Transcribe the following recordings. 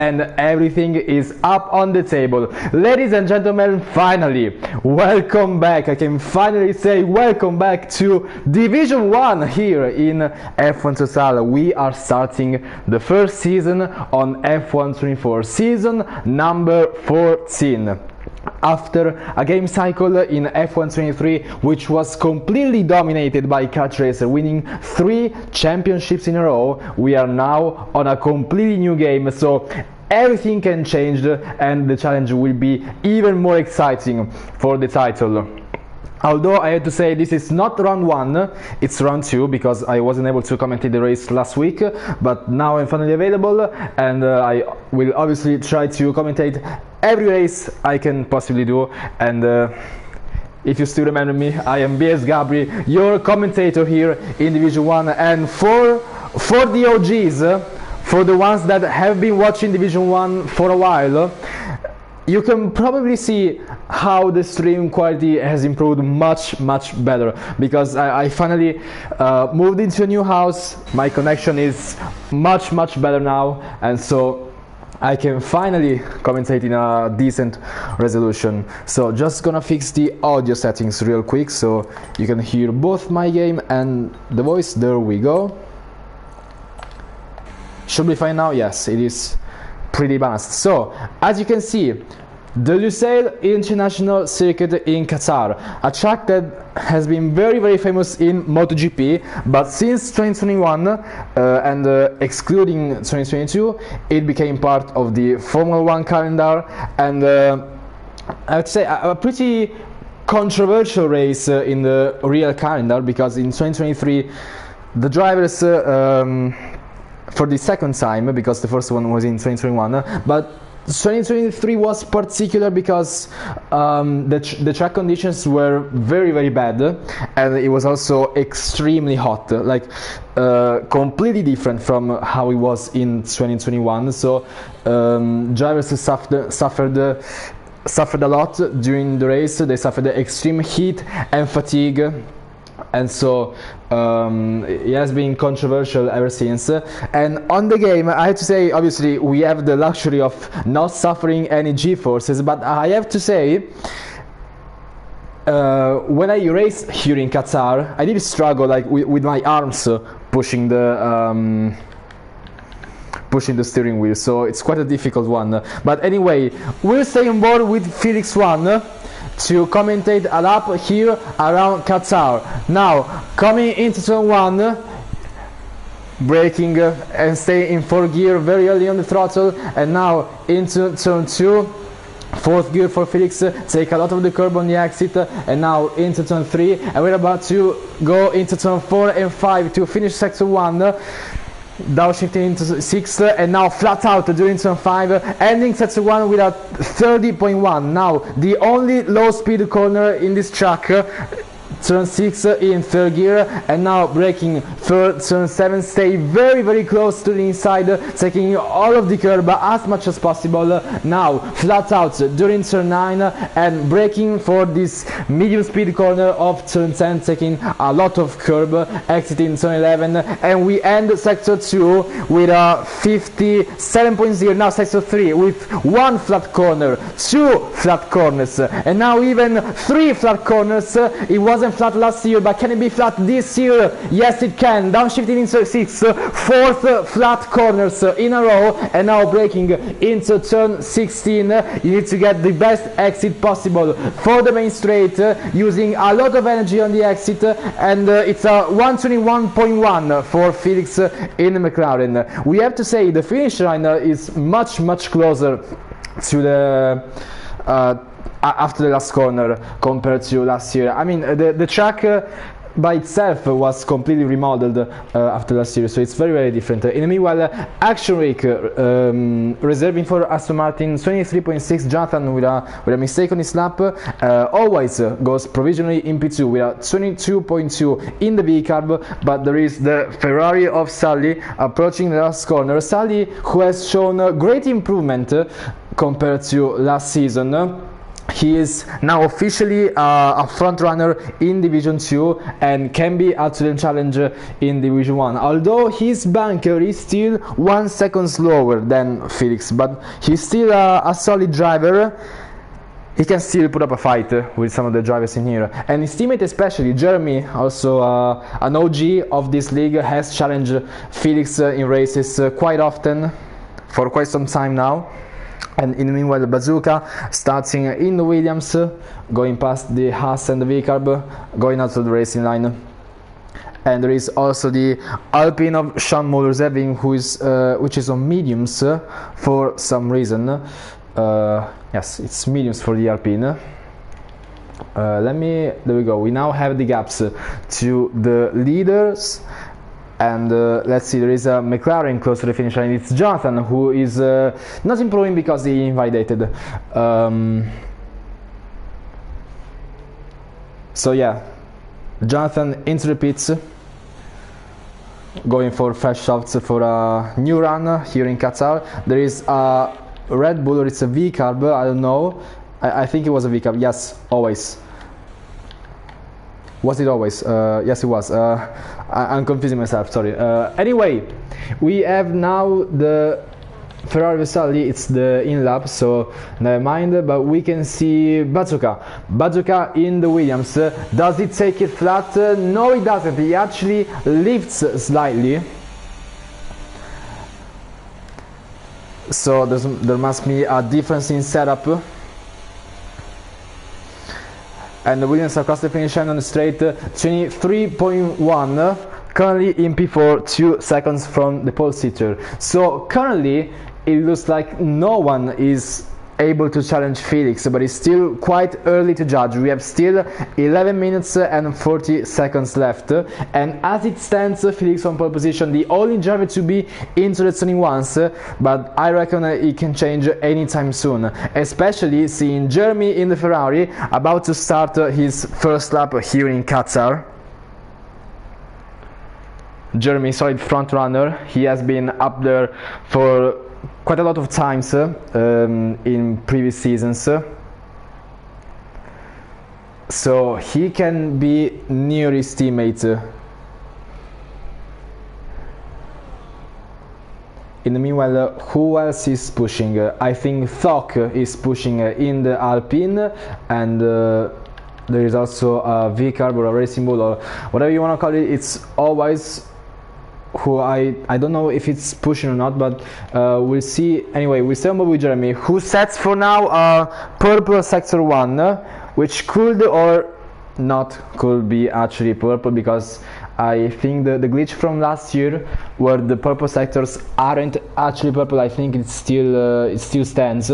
And everything is up on the table. Ladies and gentlemen, finally, welcome back. I can finally say welcome back to Division 1 here in F1Total. We are starting the first season on F1 season number 14. After a game cycle in F1 which was completely dominated by Kart Racer, winning 3 championships in a row, we are now on a completely new game, so everything can change and the challenge will be even more exciting for the title. Although I have to say this is not round 1, it's round 2, because I wasn't able to commentate the race last week, but now I'm finally available, and I will obviously try to commentate every race I can possibly do. And if you still remember me, I am BS Gabri, your commentator here in Division 1, and for the OGs, for the ones that have been watching Division 1 for a while, you can probably see how the stream quality has improved much better, because I finally moved into a new house. My connection is much better now, and so I can finally commentate in a decent resolution. So just gonna fix the audio settings real quick so you can hear both my game and the voice. There we go. Should be fine now. Yes, it is pretty balanced. So as you can see, the Lusail International Circuit in Qatar, a track that has been very famous in MotoGP, but since 2021 and excluding 2022, it became part of the Formula 1 calendar, and I would say a pretty controversial race in the real calendar, because in 2023 the drivers for the second time, because the first one was in 2021, but 2023 was particular because the track conditions were very bad, and it was also extremely hot, like completely different from how it was in 2021. So drivers suffered a lot during the race. They suffered extreme heat and fatigue, and so it has been controversial ever since. And on the game, I have to say, obviously we have the luxury of not suffering any G-forces, but I have to say, when I race here in Qatar, I did struggle like with my arms pushing the steering wheel, so it's quite a difficult one. But anyway, we'll stay on board with Felix 1 to commentate a lap here around Qatar. Now, coming into turn 1, braking and staying in 4th gear very early on the throttle, and now into turn 2, 4th gear for Felix, take a lot of the curb on the exit, and now into turn 3, and we're about to go into turn 4 and 5 to finish sector 1. Downshifting into 6, and now flat out during turn 5, ending sector 1 with a 30.1. Now the only low speed corner in this track, turn 6 in 3rd gear, and now braking for turn 7, stay very close to the inside, taking all of the curb as much as possible. Now flat out during turn 9, and braking for this medium speed corner of turn 10, taking a lot of curb, exiting turn 11, and we end sector 2 with a 57.0. Now sector 3 with 1 flat corner, 2 flat corners, and now even 3 flat corners. It wasn't flat last year, but can it be flat this year? Yes, it can. Downshifting into 6, 4th flat corners in a row, and now braking into turn 16. You need to get the best exit possible for the main straight, using a lot of energy on the exit, and it's a 121.1 for Felix in McLaren. We have to say the finish line is much closer to the after the last corner compared to last year. I mean, the track by itself was completely remodeled after last year, so it's very different. In the meanwhile, Action Rake reserving for Aston Martin 23.6, Jonathan with a mistake on his lap, always goes provisionally in P2 with a 22.2 in the B carb, but there is the Ferrari of Sully approaching the last corner. Sully, who has shown great improvement compared to last season, he is now officially a front runner in Division 2 and can be actually a challenger in Division 1. Although his bunker is still 1 second slower than Felix, but he's still a solid driver. He can still put up a fight with some of the drivers in here. And his teammate, especially Jeremy, also an OG of this league, has challenged Felix in races quite often for quite some time now. And in the meanwhile, Bazooka starting in the Williams, going past the Haas and the V-Carb, going out to the racing line. And there is also the Alpine of Sean Muller-Revving, which is on mediums for some reason. Yes, it's mediums for the Alpine. There we go. We now have the gaps to the leaders. And let's see, there is a McLaren close to the finish line. It's Jonathan who is not improving because he invalidated. So yeah, Jonathan into the pits, going for fresh softs for a new run here in Qatar. There is a Red Bull, or it's a V-Carb, I don't know. I think it was a V-Carb, yes, always. Was it always? Yes, it was. I'm confusing myself, sorry. Anyway, we have now the Ferrari Vesali, it's the in-lap, so never mind, but we can see Bazooka. Bazooka in the Williams. Does it take it flat? No, it doesn't. He actually lifts slightly. So there must be a difference in setup. And the Williams across the finish line on the straight, 23.1, currently in P4, 2 seconds from the pole sitter. So currently it looks like no one is able to challenge Felix, but it's still quite early to judge. We have still 11 minutes and 40 seconds left, and as it stands, Felix on pole position, the only driver to be into the 21s, but I reckon it can change anytime soon, especially seeing Jeremy in the Ferrari about to start his first lap here in Qatar. Jeremy, solid front runner. He has been up there for quite a lot of times in previous seasons, so he can be near his teammate. In the meanwhile, who else is pushing? I think Thok is pushing in the Alpine, and there is also a V-Carb or a Racing Bull or whatever you want to call it. It's always who I don't know if it's pushing or not, but we'll see. Anyway, we'll stay on board with Jeremy, who sets for now purple sector 1, which could or not could be actually purple, because I think the glitch from last year where the purple sectors aren't actually purple, I think it still stands.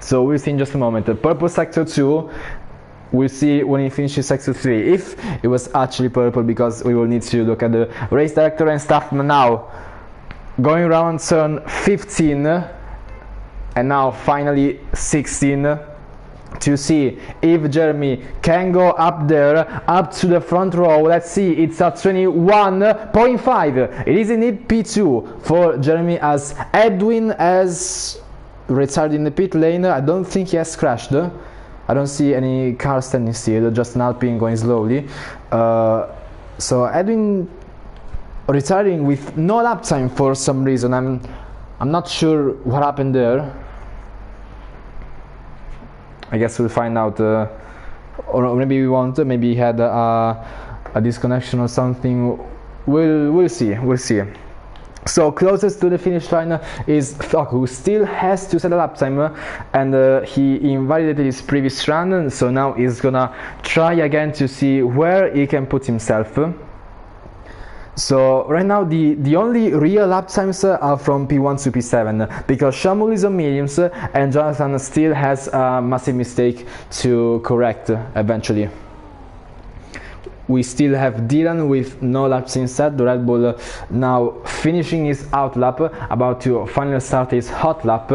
So we'll see in just a moment. The purple sector 2, we'll see when he finishes sector 3 if it was actually purple, because we will need to look at the race director and stuff. Now going around turn 15 and now finally 16 to see if Jeremy can go up there, up to the front row. Let's see, it's at 21.5. It is indeed P2 for Jeremy, as Edwin has retired in the pit lane. I don't think he has crashed. I don't see any car standing still, just an Alpine going slowly. So Edwin retiring with no lap time for some reason. I'm not sure what happened there. I guess we'll find out, or maybe we won't. Maybe he had a disconnection or something. We'll see. We'll see. So closest to the finish line is Thok, who still has to set a lap time, and he invalidated his previous run, so now he's gonna try again to see where he can put himself. So right now the only real lap times are from P1 to P7, because Shamul is on mediums and Jonathan still has a massive mistake to correct eventually. We still have Dylan with no laps instead. The Red Bull now finishing his out lap, about to finally start his hot lap,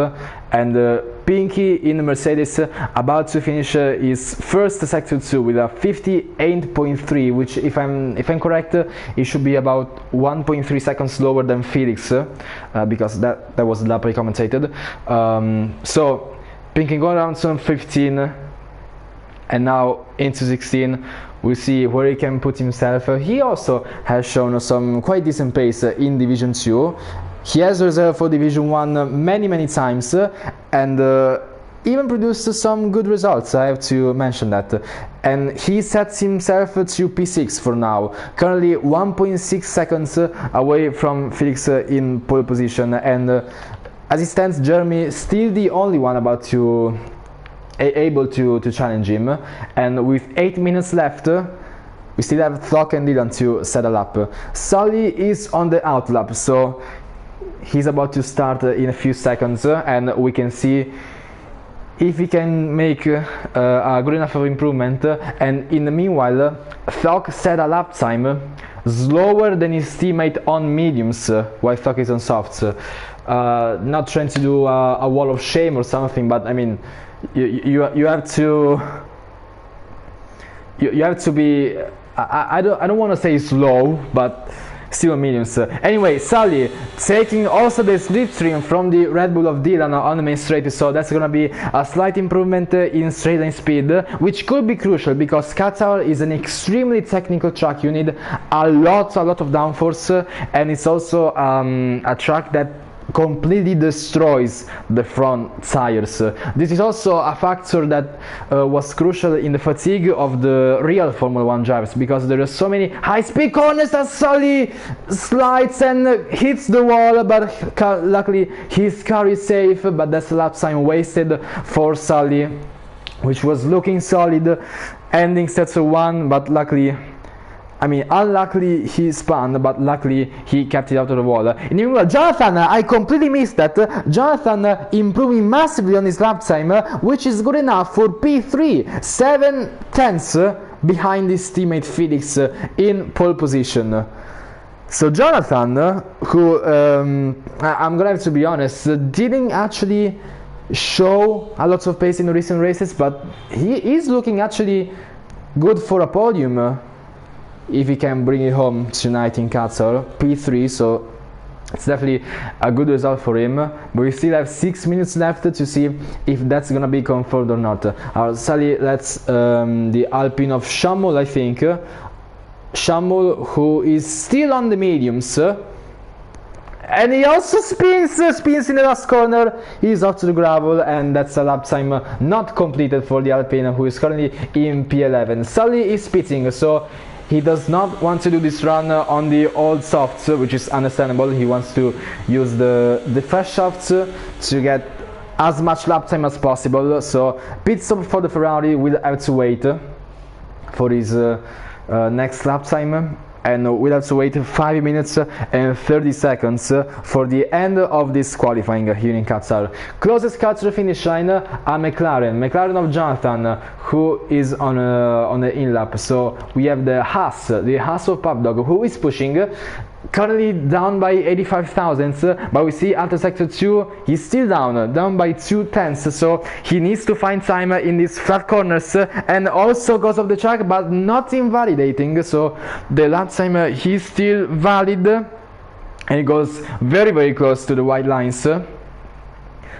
and Pinky in Mercedes about to finish his first sector 2 with a 58.3, which if I'm correct, it should be about 1.3 seconds slower than Felix, because that was the lap I commentated. So Pinky going around to 15, and now into 16. We'll see where he can put himself. He also has shown some quite decent pace in Division 2. He has reserved for Division 1 many times, and even produced some good results, I have to mention that. And he sets himself to P6 for now, currently 1.6 seconds away from Felix in pole position, and as it stands, Jeremy still the only one able to challenge him. And with 8 minutes left, we still have Thok and Dylan to settle up. Sully is on the out lap, so he's about to start in a few seconds, and we can see if he can make a good enough of improvement. And in the meanwhile, Thok set a lap time slower than his teammate on mediums, while Thok is on softs. Not trying to do a wall of shame or something, but I mean, you have to be, I don't want to say slow, but still mediums. Anyway, Sully taking also the slipstream from the Red Bull of Dylan on the main straight, so that's gonna be a slight improvement in straight line speed, which could be crucial because Qatar is an extremely technical track. You need a lot of downforce, and it's also a track that completely destroys the front tires. This is also a factor that was crucial in the fatigue of the real Formula 1 drivers, because there are so many high-speed corners that Sully slides and hits the wall, but luckily his car is safe. But that's a lap time wasted for Sully, which was looking solid, ending sector 1, but luckily, I mean, unluckily he spun, but luckily he kept it out of the wall. And meanwhile, Jonathan, I completely missed that. Jonathan improving massively on his lap time, which is good enough for P3, 7/10 behind his teammate Felix in pole position. So Jonathan, who I'm gonna have to be honest, didn't actually show a lot of pace in the recent races, but he is looking actually good for a podium. If he can bring it home tonight in Qatar, P3, so it's definitely a good result for him. But we still have 6 minutes left to see if that's gonna be confirmed or not. Sally lets the Alpine of Shamul, I think. Shamul, who is still on the mediums, and he also spins in the last corner. He's off to the gravel, and that's a lap time not completed for the Alpine, who is currently in P11. Sully is pitting, so he does not want to do this run on the old softs, which is understandable. He wants to use the fresh softs to get as much lap time as possible. So pit stop for the Ferrari will have to wait for his next lap time, and we'll have to wait 5 minutes and 30 seconds for the end of this qualifying here in Qatar. Closest car to the finish line, a McLaren of Jonathan, who is on the in lap. So we have the Haas of Pubdog, who is pushing, currently down by 85 thousandths, but we see after sector 2 he's still down by 2/10, so he needs to find time in these flat corners, and also goes off the track, but not invalidating, so the lap time he's still valid, and it goes very close to the white lines.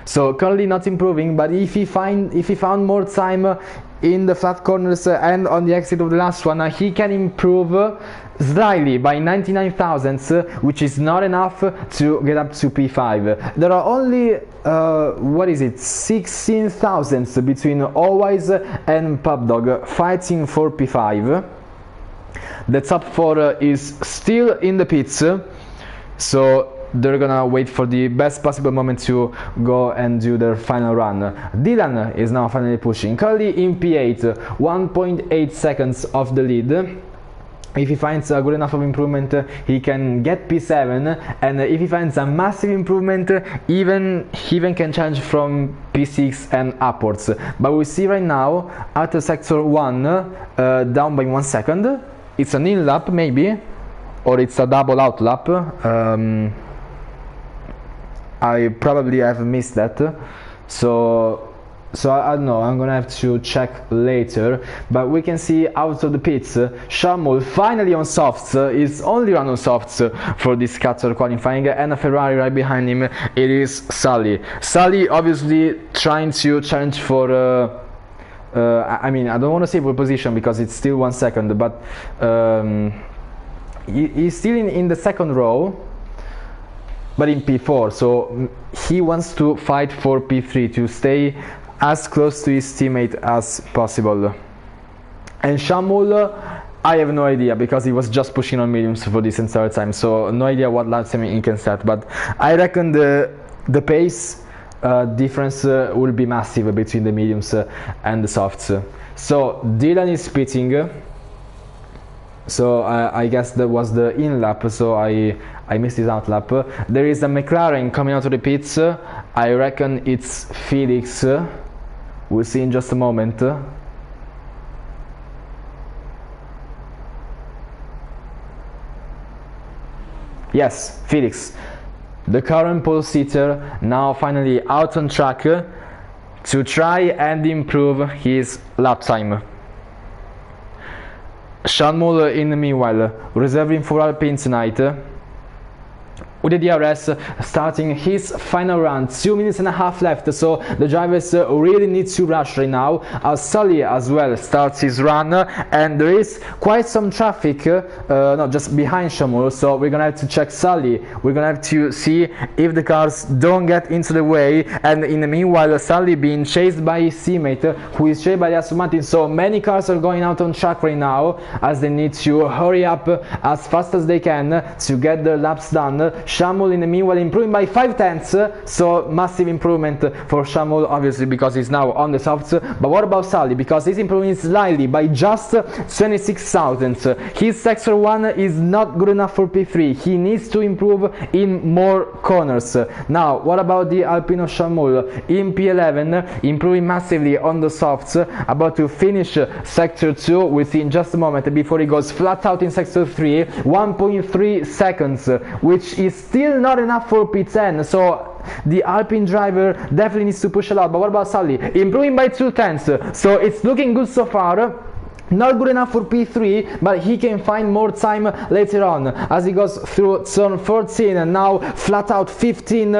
So currently not improving, but if he found more time in the flat corners and on the exit of the last one, he can improve slightly by 99 thousandths, which is not enough to get up to P5. There are only 16 thousandths between Always and Pubdog fighting for P5. The top 4 is still in the pits, so they're gonna wait for the best possible moment to go and do their final run. Dylan is now finally pushing, currently in P8, 1.8 seconds off the lead. If he finds a good enough of improvement, he can get P7, and if he finds a massive improvement, he even can challenge from P6 and upwards. But we see right now, after sector 1, down by 1 second. It's an in lap maybe, or it's a double out lap. I probably have missed that, So I don't know, I'm gonna have to check later, but we can see out of the pits, Shamul finally on softs, is only run on softs for this Qatar qualifying, and a Ferrari right behind him, it is Sully. Sully obviously trying to challenge for, I mean, I don't want to say for position because it's still 1 second, but he's still in the second row, but in P4, so he wants to fight for P3 to stay as close to his teammate as possible. And Shamul, I have no idea because he was just pushing on mediums for this entire time, so no idea what lap time he can set, but I reckon the pace difference will be massive between the mediums and the softs. So Dylan is pitting, so I guess that was the in lap, so I missed his out lap. There is a McLaren coming out of the pits, I reckon it's Felix. We'll see in just a moment. Yes, Felix, the current pole sitter, now finally out on track to try and improve his lap time. Sean Muller in the meanwhile reserving for Alpine tonight, with the DRS starting his final run, 2 minutes and a half left, so the drivers really need to rush right now. Sully as well starts his run, and there is quite some traffic, not just behind Shamul, so we're gonna have to check Sully. We're gonna have to see if the cars don't get into the way, and in the meanwhile Sully being chased by his teammate, who is chased by the Aston Martin, so many cars are going out on track right now, as they need to hurry up as fast as they can to get their laps done. Shamul in the meanwhile improving by 0.5, so massive improvement for Shamul obviously because he's now on the softs. But what about Sully? Because he's improving slightly by just 26 thousandths. His sector 1 is not good enough for P3. He needs to improve in more corners. Now what about the Alpine of Shamul in P11, improving massively on the softs, about to finish sector 2 within just a moment before he goes flat out in sector 3, 1.3 seconds, which is still not enough for P10, so the Alpine driver definitely needs to push a lot. But what about Sully? Improving by 0.2, so it's looking good so far. Not good enough for P3, but he can find more time later on as he goes through turn 14 and now flat out 15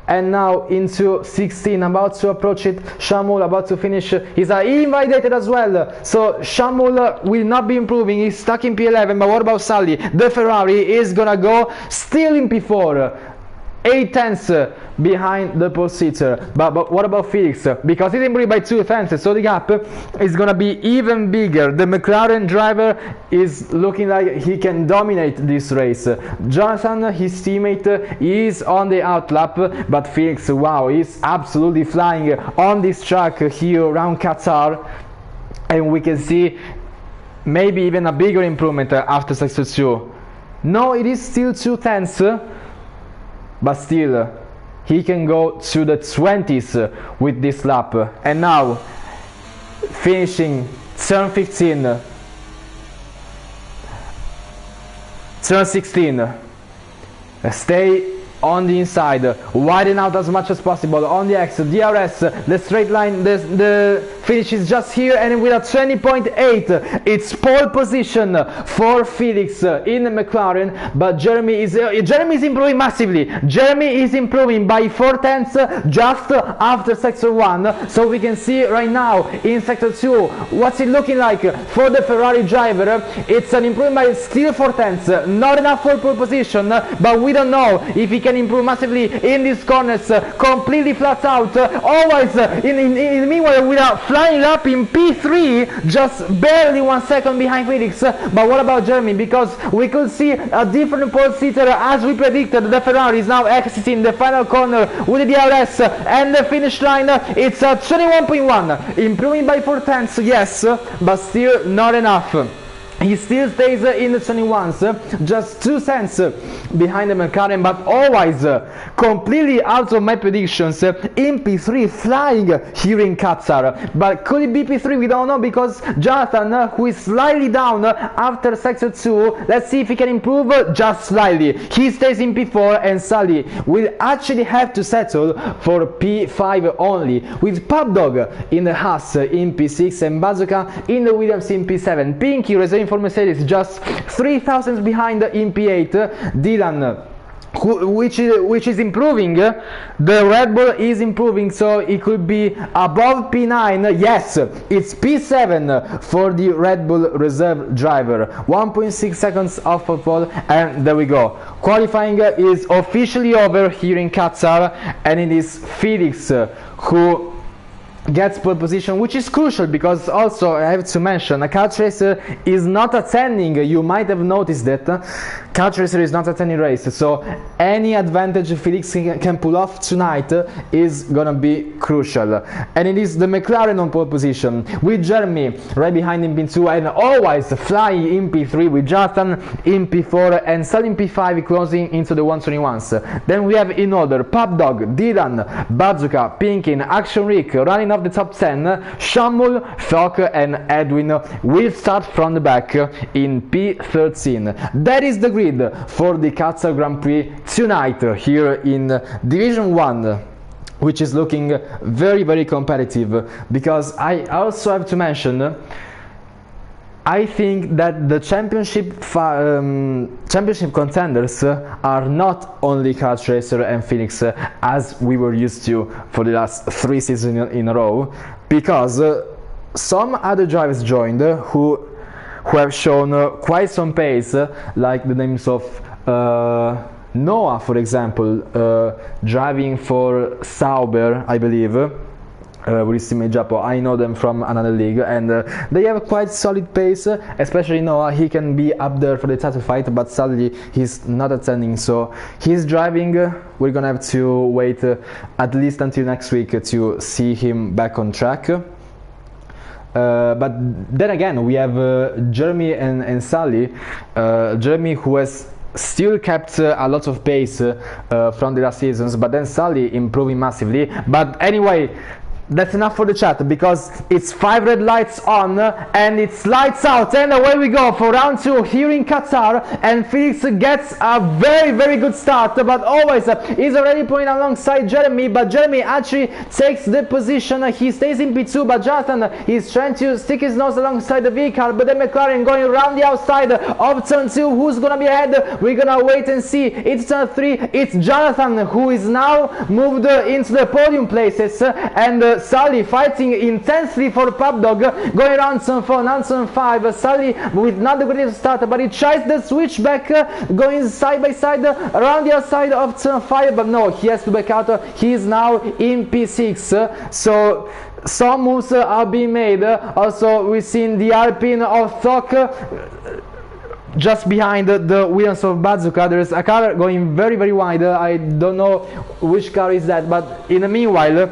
and now into 16, about to approach it. Shamul about to finish. He's invalidated as well, so Shamul will not be improving. He's stuck in P11. But what about Sully? The Ferrari is gonna go still in P4, 8 tenths behind the pole sitter. But what about Felix? Because he's improving by 2 tenths, so the gap is gonna be even bigger. The McLaren driver is looking like he can dominate this race. Jonathan, his teammate, is on the out lap, but Felix, wow, he's absolutely flying on this track here around Qatar, and we can see maybe even a bigger improvement after sector 2. No, it is still 2 tenths, but still he can go to the 20s with this lap. And now finishing turn 15, turn 16, stay on the inside, widen out as much as possible on the X, DRS, the straight line, the finish is just here, and with a 20.8 it's pole position for Felix in the McLaren. But Jeremy is improving massively. Jeremy is improving by 4 tenths just after sector 1, so we can see right now in sector 2 what's it looking like for the Ferrari driver. It's an improvement by still 4 tenths, not enough for pole position, but we don't know if he can improve massively in these corners, completely flat out, always in the meanwhile with a flying lap in P3, just barely 1 second behind Felix. But what about Jeremy? Because we could see a different pole sitter as we predicted. The Ferrari is now exiting the final corner with the DRS and the finish line. It's a 21.1, improving by 4 tenths, yes, but still not enough. He still stays in the 21s, just 2 cents behind the McLaren, but always completely out of my predictions. In P3 flying here in Qatar, but could it be P3? We don't know, because Jonathan, who is slightly down after sector 2, let's see if he can improve just slightly. He stays in P4, and Sully will actually have to settle for P5 only, with Pubdog in the Haas in P6 and Bazooka in the Williams in P7. Pinky reserving for Mercedes, just 3 thousandths behind in P8. Dylan, which is improving. The Red Bull is improving, so it could be above P9. Yes, it's P7 for the Red Bull reserve driver. 1.6 seconds off for pole, and there we go. Qualifying is officially over here in Qatar, and it is Felix who gets pole position, which is crucial, because also I have to mention a kart racer is not attending. You might have noticed that kart racer is not attending race, so any advantage Felix can pull off tonight is gonna be crucial. And it is the McLaren on pole position, with Jeremy right behind in P2, and always flying in P3 with Jonathan in P4 and Sally in P5, closing into the 121s. Then we have in order Pubdog, Dylan, Bazooka, Pinkin, Action Rick running off the top 10. Shamul, Thok and Edwin will start from the back in P13. That is the grid for the Qatar Grand Prix tonight here in Division 1, which is looking very, very competitive, because I also have to mention, I think that the championship contenders are not only Kart Racer and Phoenix, as we were used to for the last 3 seasons in a row, because some other drivers joined who have shown quite some pace, like the names of Noah, for example, driving for Sauber, I believe. Japo. I know them from another league, and they have a quite solid pace, especially Noah. He can be up there for the title fight, but sadly he's not attending, so he's driving. We're gonna have to wait at least until next week to see him back on track. But then again, we have Jeremy and Sally. Jeremy, who has still kept a lot of pace from the last seasons, but then Sally improving massively. But anyway, that's enough for the chat, because it's 5 red lights on and it's lights out, and away we go for round 2 here in Qatar. And Felix gets a very, very good start, but always is already playing alongside Jeremy, but Jeremy actually takes the position. He stays in P2, but Jonathan is trying to stick his nose alongside the vehicle, but then McLaren going around the outside of turn 2. Who's gonna be ahead? We're gonna wait and see. It's turn 3, it's Jonathan who is now moved into the podium places, and Sully fighting intensely for Pubdog, going around turn 4, now turn 5. Sully with not the greatest start, but he tries the switchback, going side by side around the outside of turn 5, but no, he has to back out. He is now in P6, so some moves are being made. Also, we've seen the Alpine of Thok just behind the wheels of Bazooka. There's a car going very, very wide. I don't know which car is that, but in the meanwhile,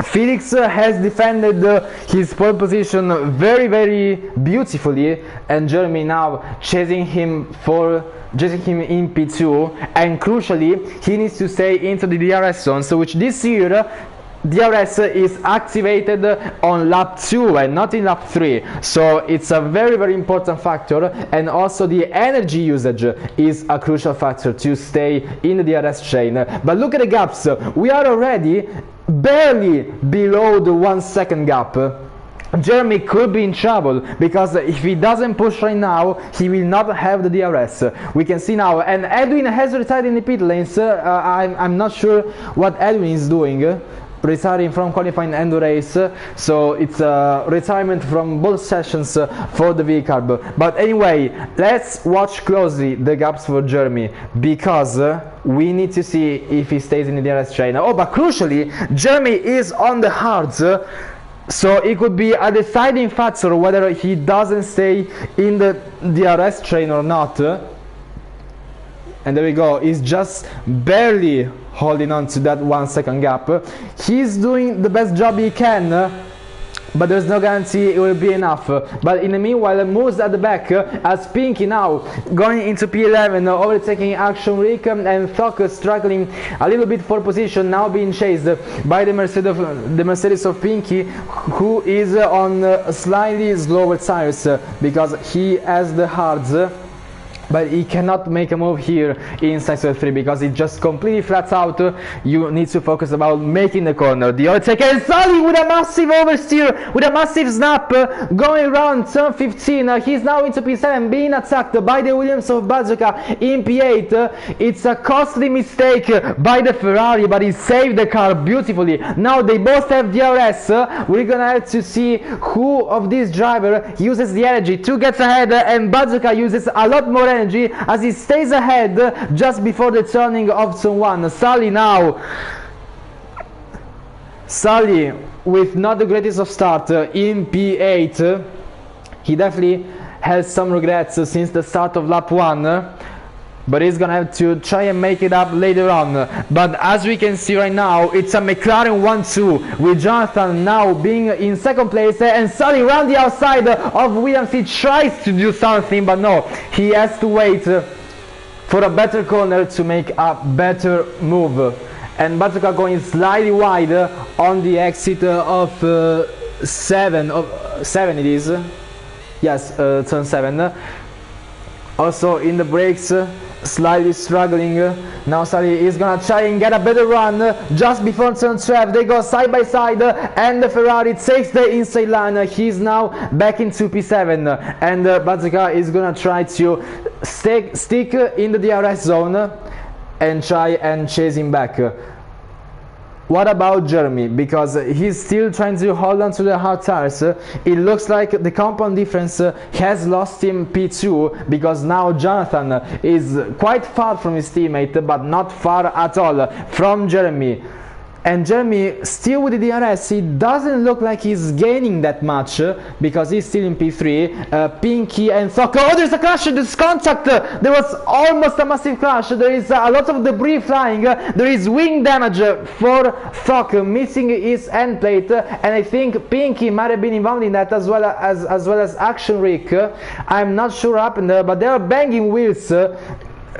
Felix has defended his pole position very, very beautifully, and Jeremy now chasing him in P2, and crucially he needs to stay into the DRS zone, so which this year DRS is activated on lap 2 and not in lap 3, so it's a very, very important factor. And also the energy usage is a crucial factor to stay in the DRS chain. But look at the gaps, we are already barely below the 1 second gap. Jeremy could be in trouble, because if he doesn't push right now, he will not have the DRS. We can see now, and Edwin has retired in the pit lanes. I'm not sure what Edwin is doing, retiring from qualifying and the race, so it's a retirement from both sessions for the vehicle. But anyway, let's watch closely the gaps for Jeremy, because we need to see if he stays in the DRS chain. Oh, but crucially, Jeremy is on the hards, so it could be a deciding factor whether he doesn't stay in the DRS train or not. And there we go, he's just barely holding on to that 1 second gap. He's doing the best job he can but there's no guarantee it will be enough. But in the meanwhile, moves at the back as Pinky now going into P11, overtaking Action Rick, and Thok struggling a little bit for position, now being chased by the Mercedes of Pinky, who is on slightly slower tires because he has the hards. But he cannot make a move here in sector 3 because it just completely flats out. You need to focus about making the corner. The overtake, and Sully with a massive oversteer, with a massive snap, going around turn 15. He's now into P7, being attacked by the Williams of Bazooka in P8. It's a costly mistake by the Ferrari, but he saved the car beautifully. Now they both have DRS. We're gonna have to see who of this driver uses the energy to get ahead, and Bazooka uses a lot more energy as he stays ahead just before the turning of turn 1. Sully with not the greatest of start in P8. He definitely has some regrets since the start of lap 1, but he's gonna have to try and make it up later on. But as we can see right now, it's a McLaren 1-2 with Jonathan now being in second place, and Sully around the outside of Williams. He tries to do something, but no, he has to wait for a better corner to make a better move. And Bazooka going slightly wide on the exit of 7 it is, yes, turn 7. Also in the brakes, slightly struggling. Now Sully is gonna try and get a better run just before turn 12. They go side by side, and the Ferrari takes the inside line. He's now back into P7, and Bazooka is gonna try to stick in the DRS zone and try and chase him back. What about Jeremy? Because he's still trying to hold on to the hard tires. It looks like the compound difference has lost him P2, because now Jonathan is quite far from his teammate, but not far at all from Jeremy. And Jeremy still with the DRS, it doesn't look like he's gaining that much because he's still in P3. Pinky and Thok, oh, there's a crash, there's contact, there was almost a massive crash, there is a lot of debris flying, there is wing damage for Thok, missing his end plate, and I think Pinky might have been involved in that as well as Action Rick. I'm not sure what happened there, but they are banging wheels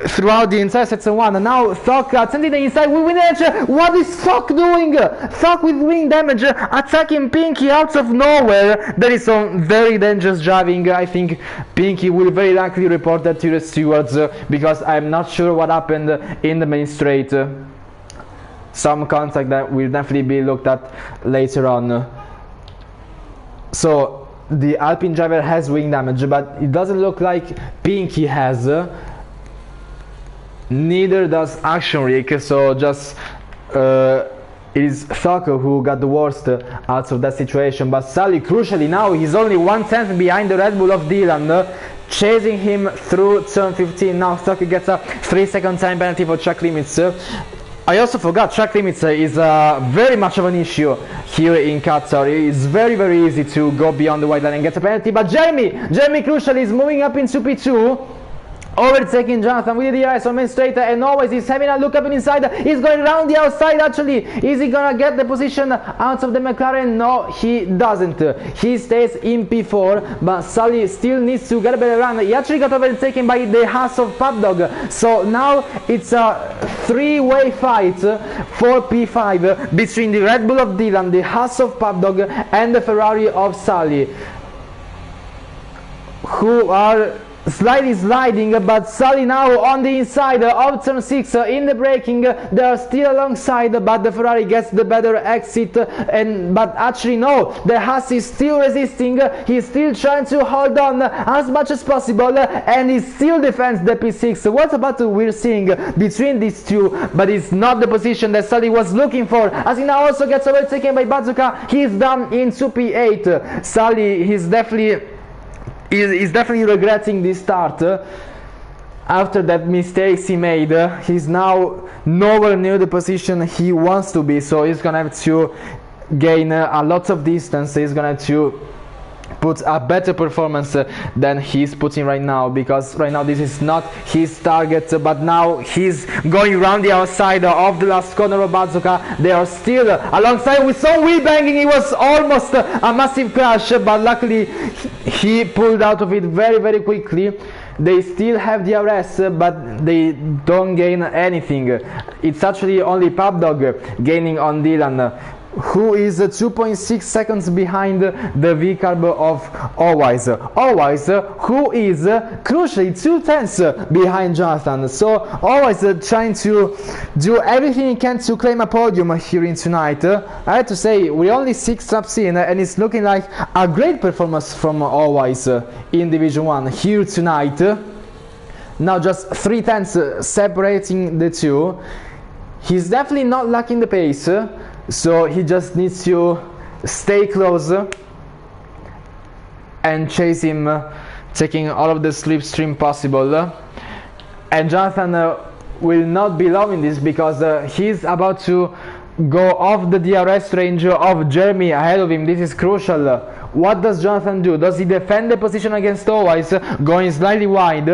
throughout the entire section 1. And now Thok attempting the inside with wing damage. What is Thok doing? Thok with wing damage attacking Pinky out of nowhere. That is some very dangerous driving. I think Pinky will very likely report that to the stewards because I'm not sure what happened in the main straight. Some contact that will definitely be looked at later on. So the Alpine driver has wing damage, but it doesn't look like Pinky has. Neither does Action Rick, so just it is Thok who got the worst out of that situation. But Sully, crucially now, he's only 1/10 behind the Red Bull of Dylan, chasing him through turn 15. Now Thok gets a 3-second time penalty for track limits. I also forgot track limits is very much of an issue here in Qatar. It's very easy to go beyond the white line and get a penalty. But Jeremy crucially is moving up into P2, overtaking Jonathan with the DRS on main straight, and always he's having a look up and inside. He's going around the outside actually. Is he gonna get the position out of the McLaren? No, he doesn't. He stays in P4, but Sully still needs to get a better run. He actually got overtaken by the Haas of Paddock. So now it's a three-way fight for P5 between the Red Bull of Dylan, the Haas of Paddock, and the Ferrari of Sully, who are slightly sliding. But Sully now on the inside of turn 6 in the braking. They are still alongside, but the Ferrari gets the better exit. But actually no, the Haas is still resisting. He's still trying to hold on as much as possible, and he still defends the P6. What a battle we're seeing between these two, but it's not the position that Sully was looking for, as he now also gets overtaken by Bazooka. He's down into P8. Sully is definitely regretting this start after that mistakes he made. He's now nowhere near the position he wants to be, so he's gonna have to gain a lot of distance. He's gonna have to put a better performance than he's putting right now, because right now this is not his target, but now he's going around the outside of the last corner of Bazooka. They are still alongside with some wheel banging. It was almost a massive crash, but luckily he pulled out of it very quickly. They still have the DRS, but they don't gain anything. It's actually only Pubdog gaining on Dylan, who is 2.6 seconds behind the V-carb of Always, who is crucially 2/10 behind Jonathan. So Always trying to do everything he can to claim a podium here in tonight. I have to say, we're only 6 laps in, and it's looking like a great performance from Always in Division 1 here tonight. Now just 3/10 separating the two. He's definitely not lacking the pace, so he just needs to stay close and chase him, taking all of the slipstream possible. And Jonathan will not be loving this, because he's about to go off the DRS range of Jeremy ahead of him. This is crucial. What does Jonathan do? Does he defend the position against Always, going slightly wide,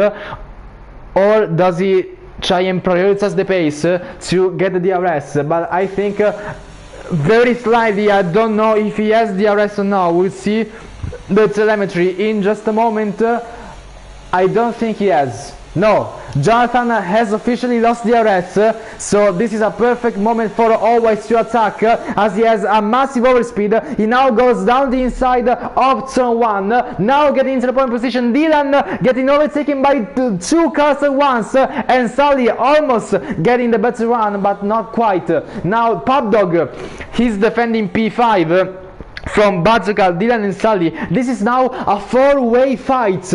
or does he try and prioritize the pace to get the DRS? But I think very slightly, I don't know if he has DRS or not. We'll see the telemetry in just a moment. I don't think he has. No, Jonathan has officially lost DRS, so this is a perfect moment for Always to attack, as he has a massive overspeed. He now goes down the inside of turn 1, now getting into the point position. Dylan getting overtaken by 2 cars at once, and Sully almost getting the better run, but not quite. Now Pubdog, he's defending P5 from Bazooka, Dylan and Sully. This is now a 4-way fight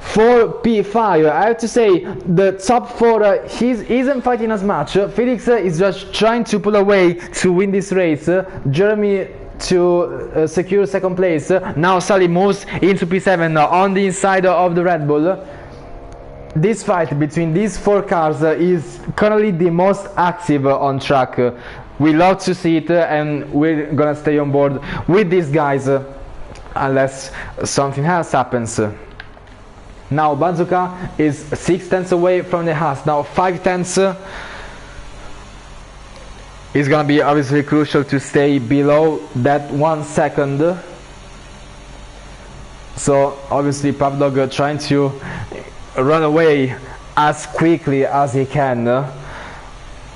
for P5. I have to say, the top 4 isn't fighting as much. Felix is just trying to pull away to win this race. Jeremy to secure second place. Now Sully moves into P7 on the inside of the Red Bull. This fight between these 4 cars is currently the most active on track. We love to see it, and we're gonna stay on board with these guys unless something else happens. Now Bazooka is 6/10 away from the Haas. Now 5/10 is gonna be obviously crucial to stay below that 1 second. So obviously Pubdog trying to run away as quickly as he can,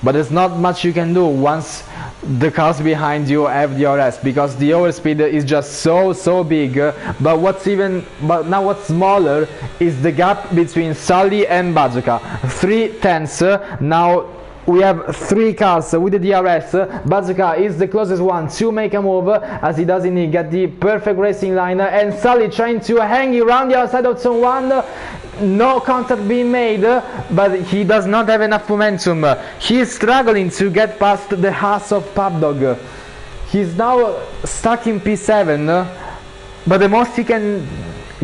but there's not much you can do once the cars behind you have the DRS, because the overspeed is just so big. But what's smaller is the gap between Sully and Bazooka. 3/10. Now we have 3 cars with the DRS. Bazooka is the closest one to make a move, as he doesn't get the perfect racing line, and Sully trying to hang around the outside of turn 1. No contact being made, but he does not have enough momentum. He is struggling to get past the Haas of Pubdog. He's now stuck in P7, but the most he can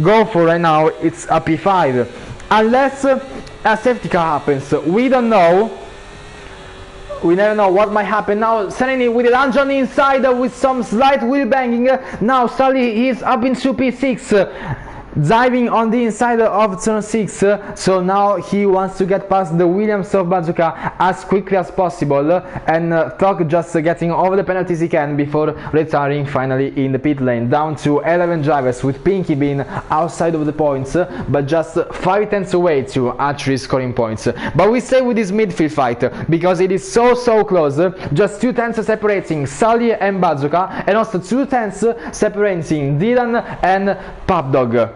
go for right now it's a P5, unless a safety car happens. We don't know. We never know what might happen. Now suddenly with the lunge on the inside with some slight wheel banging. Now Sully is up into P6. Diving on the inside of turn 6, so now he wants to get past the Williams of Bazooka as quickly as possible, and Thok just getting over the penalties he can before retiring finally in the pit lane. Down to 11 drivers, with Pinky being outside of the points, but just 5/10 away to actually scoring points. But we stay with this midfield fight because it is so close. Just 2/10 separating Sully and Bazooka, and also 2/10 separating Dylan and Pubdog.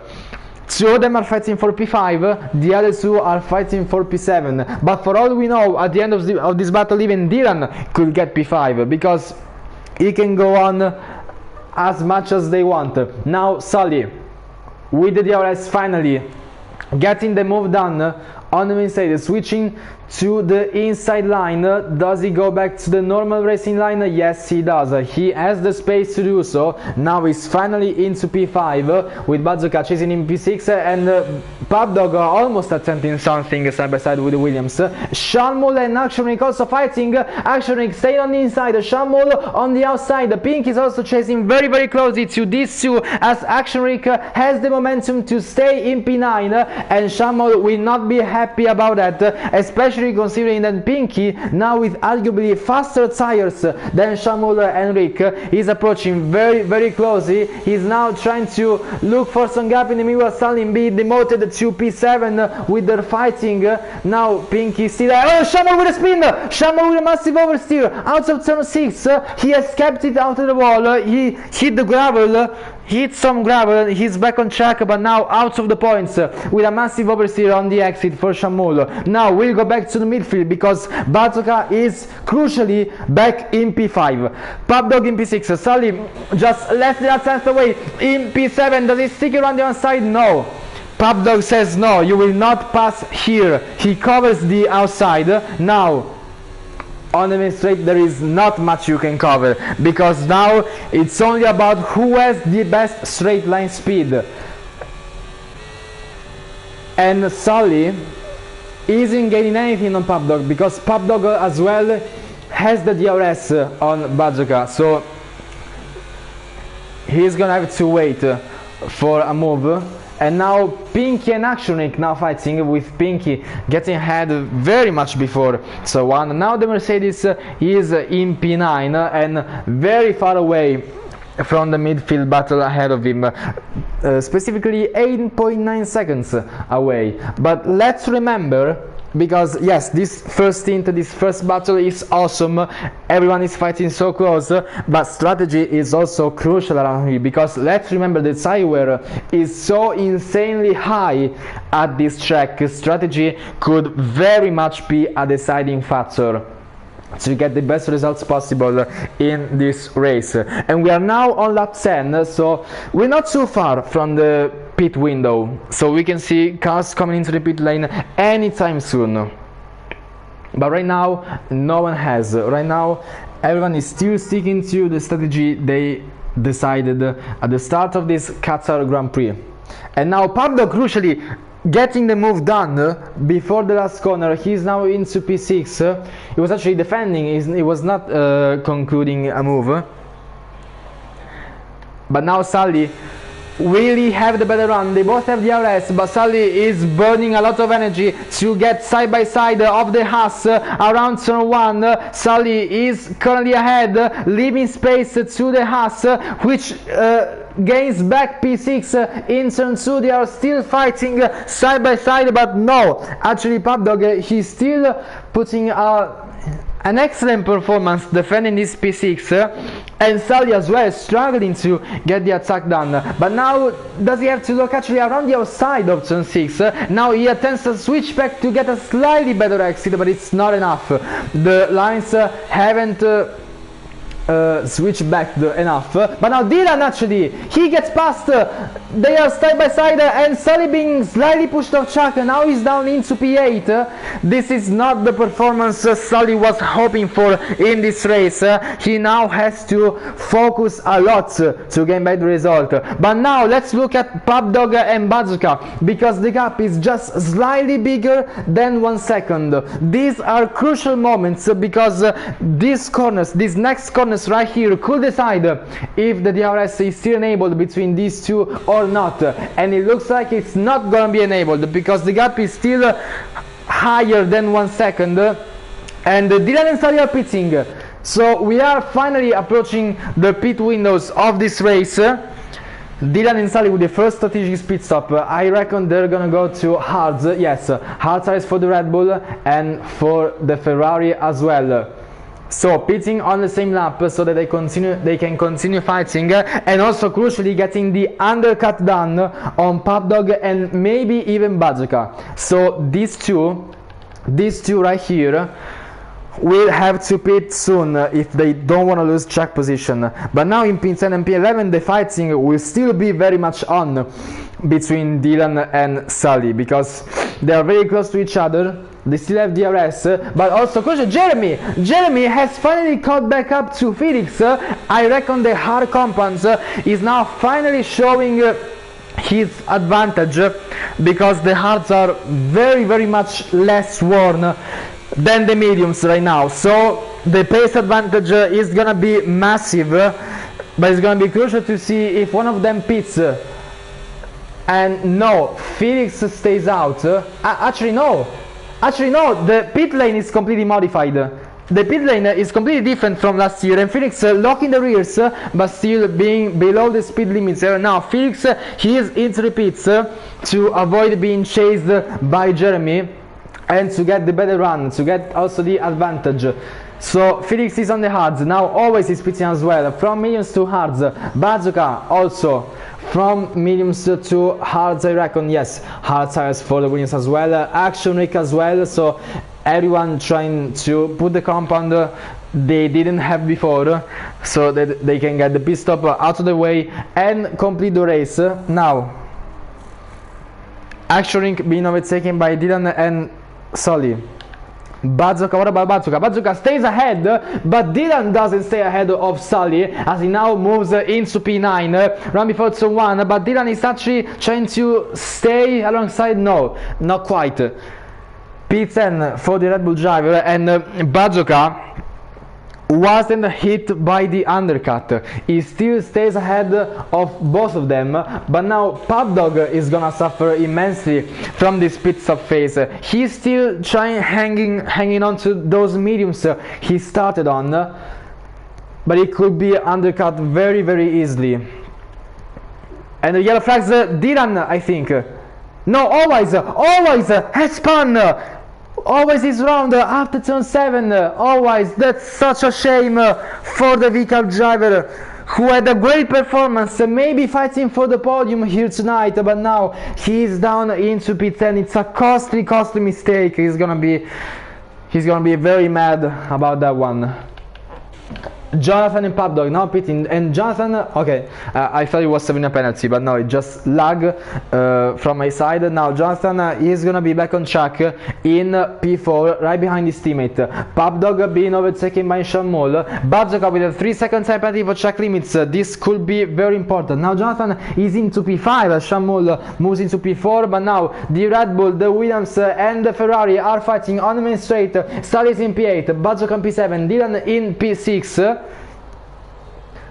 2 of them are fighting for P5, the other 2 are fighting for P7. But for all we know, at the end of this battle, even Dylan could get P5, because he can go on as much as they want. Now Sully, with the DRS finally getting the move done on the Mercedes, switching to the inside line. Does he go back to the normal racing line? Yes, he does. He has the space to do so. Now he's finally into P5 with Bazooka chasing in P6, and Pubdog almost attempting something side by side with Williams. Shamul and Actionrick also fighting. Actionrick staying on the inside, Shamul on the outside. Pink is also chasing very, very closely to these two, as Actionrick has the momentum to stay in P9, and Shamul will not be happy about that, especially considering that Pinky, now with arguably faster tires than Shamul and Rick, is approaching very, very closely. He's now trying to look for some gap in the middle of Salim, be demoted to P7 with their fighting. Now Pinky still there. Oh, Shamul with a spin! Shamul with a massive oversteer out of turn 6. He has kept it out of the wall. He hit the gravel. Hit some gravel, he's back on track, but now out of the points with a massive oversteer on the exit for Shamul. Now we'll go back to the midfield because Bazooka is crucially back in P5. Pubdog in P6, Sully just left the attempt away in P7. Does he stick around the outside? No. Pubdog says no, you will not pass here. He covers the outside. Now on the main straight there is not much you can cover, because now it's only about who has the best straight line speed. And Sully isn't gaining anything on Pubdog, because Pubdog as well has the DRS on Bazooka, so he's gonna have to wait for a move. And now Pinky and Actionrick now fighting, with Pinky getting ahead very much before so on. Now the Mercedes is in P9 and very far away from the midfield battle ahead of him, specifically 8.9 seconds away. But let's remember, because yes, this first stint, this first battle is awesome, everyone is fighting so close, but strategy is also crucial around here, because let's remember the tire wear is so insanely high at this track. Strategy could very much be a deciding factor to get the best results possible in this race. And we are now on lap 10, so we're not too far from the pit window, so we can see cars coming into the pit lane anytime soon. But right now no one has. Right now everyone is still sticking to the strategy they decided at the start of this Qatar Grand Prix. And now Pablo crucially getting the move done before the last corner. He's now into P6. He was actually defending, he was not concluding a move. But now Sully will he have the better run? They both have the RS, but Sully is burning a lot of energy to get side by side of the Haas around turn 1. Sully is currently ahead, leaving space to the Haas, which gains back P6 in turn 2. They are still fighting side by side, but no, actually Pubdog, he's still putting an excellent performance defending this P6, and Sully as well struggling to get the attack done. But now does he have to look actually around the outside of turn 6? Now he attempts to switch back to get a slightly better exit, but it's not enough. The lines haven't switch back enough. But now Dylan actually, he gets past, they are side by side, and Sully being slightly pushed off track, and now he's down into P8. This is not the performance Sully was hoping for in this race. He now has to focus a lot to gain back the result. But now let's look at Pubdog and Bazooka, because the gap is just slightly bigger than 1 second. These are crucial moments, because these corners, these next corners right here could decide if the DRS is still enabled between these two or not, and it looks like it's not gonna be enabled because the gap is still higher than 1 second, and Dylan and Sully are pitting. So we are finally approaching the pit windows of this race. Dylan and Sully with the first strategic pit stop. I reckon they're gonna go to hards. Yes, hard tires for the Red Bull and for the Ferrari as well. So pitting on the same lap so that they can continue fighting, and also crucially getting the undercut done on Pubdog and maybe even Bazooka. So these two right here will have to pit soon if they don't want to lose track position. But now in P10 and P11 the fighting will still be very much on between Dylan and Sully, because they are very close to each other. They still have DRS, but also crucial. Jeremy has finally caught back up to Felix. I reckon the hard compounds is now finally showing his advantage, because the hards are very much less worn than the mediums right now. So the pace advantage is gonna be massive, but it's gonna be crucial to see if one of them pits. And no, Felix stays out. Actually no, the pit lane is completely modified. The pit lane is completely different from last year, and Felix locking the rears, but still being below the speed limits. Now Felix, he is into the pits to avoid being chased by Jeremy and to get the better run, to get also the advantage. So Felix is on the hards. Now always is pitting as well, from mediums to hards. Bazooka also from mediums to hards, I reckon. Yes, hard tires for the Williams as well. Action Rick as well. So everyone trying to put the compound they didn't have before, so that they can get the pit stop out of the way and complete the race. Now Action Rink being overtaken by Dylan and Sully. Bazooka, what about Bazooka? Bazooka stays ahead, but Dylan doesn't stay ahead of Sully as he now moves into P9, run before turn 1, but Dylan is actually trying to stay alongside. No, not quite. P10 for the Red Bull driver, and Bazooka wasn't hit by the undercut. He still stays ahead of both of them, but now Pubdog is gonna suffer immensely from this pit stop phase. He's still hanging on to those mediums he started on, but he could be undercut very easily. And the yellow flags, Dylan, I think. No, always has spun. Always is round after turn 7. Always. That's such a shame for the vehicle driver, who had a great performance, maybe fighting for the podium here tonight, but now he's down into P10. It's a costly mistake. He's gonna be very mad about that one. Jonathan and Pubdog now pitting, and Jonathan, okay, I thought it was having a penalty, but no, it just lag from my side. Now Jonathan is gonna be back on track in P4, right behind his teammate. Pubdog being overtaken by Shamul. Bazooka with a 3-second time penalty for track limits. This could be very important. Now Jonathan is into P5, Shamul moves into P4, but now the Red Bull, the Williams and the Ferrari are fighting on the main straight. Sully is in P8, Bazooka in P7, Dylan in P6.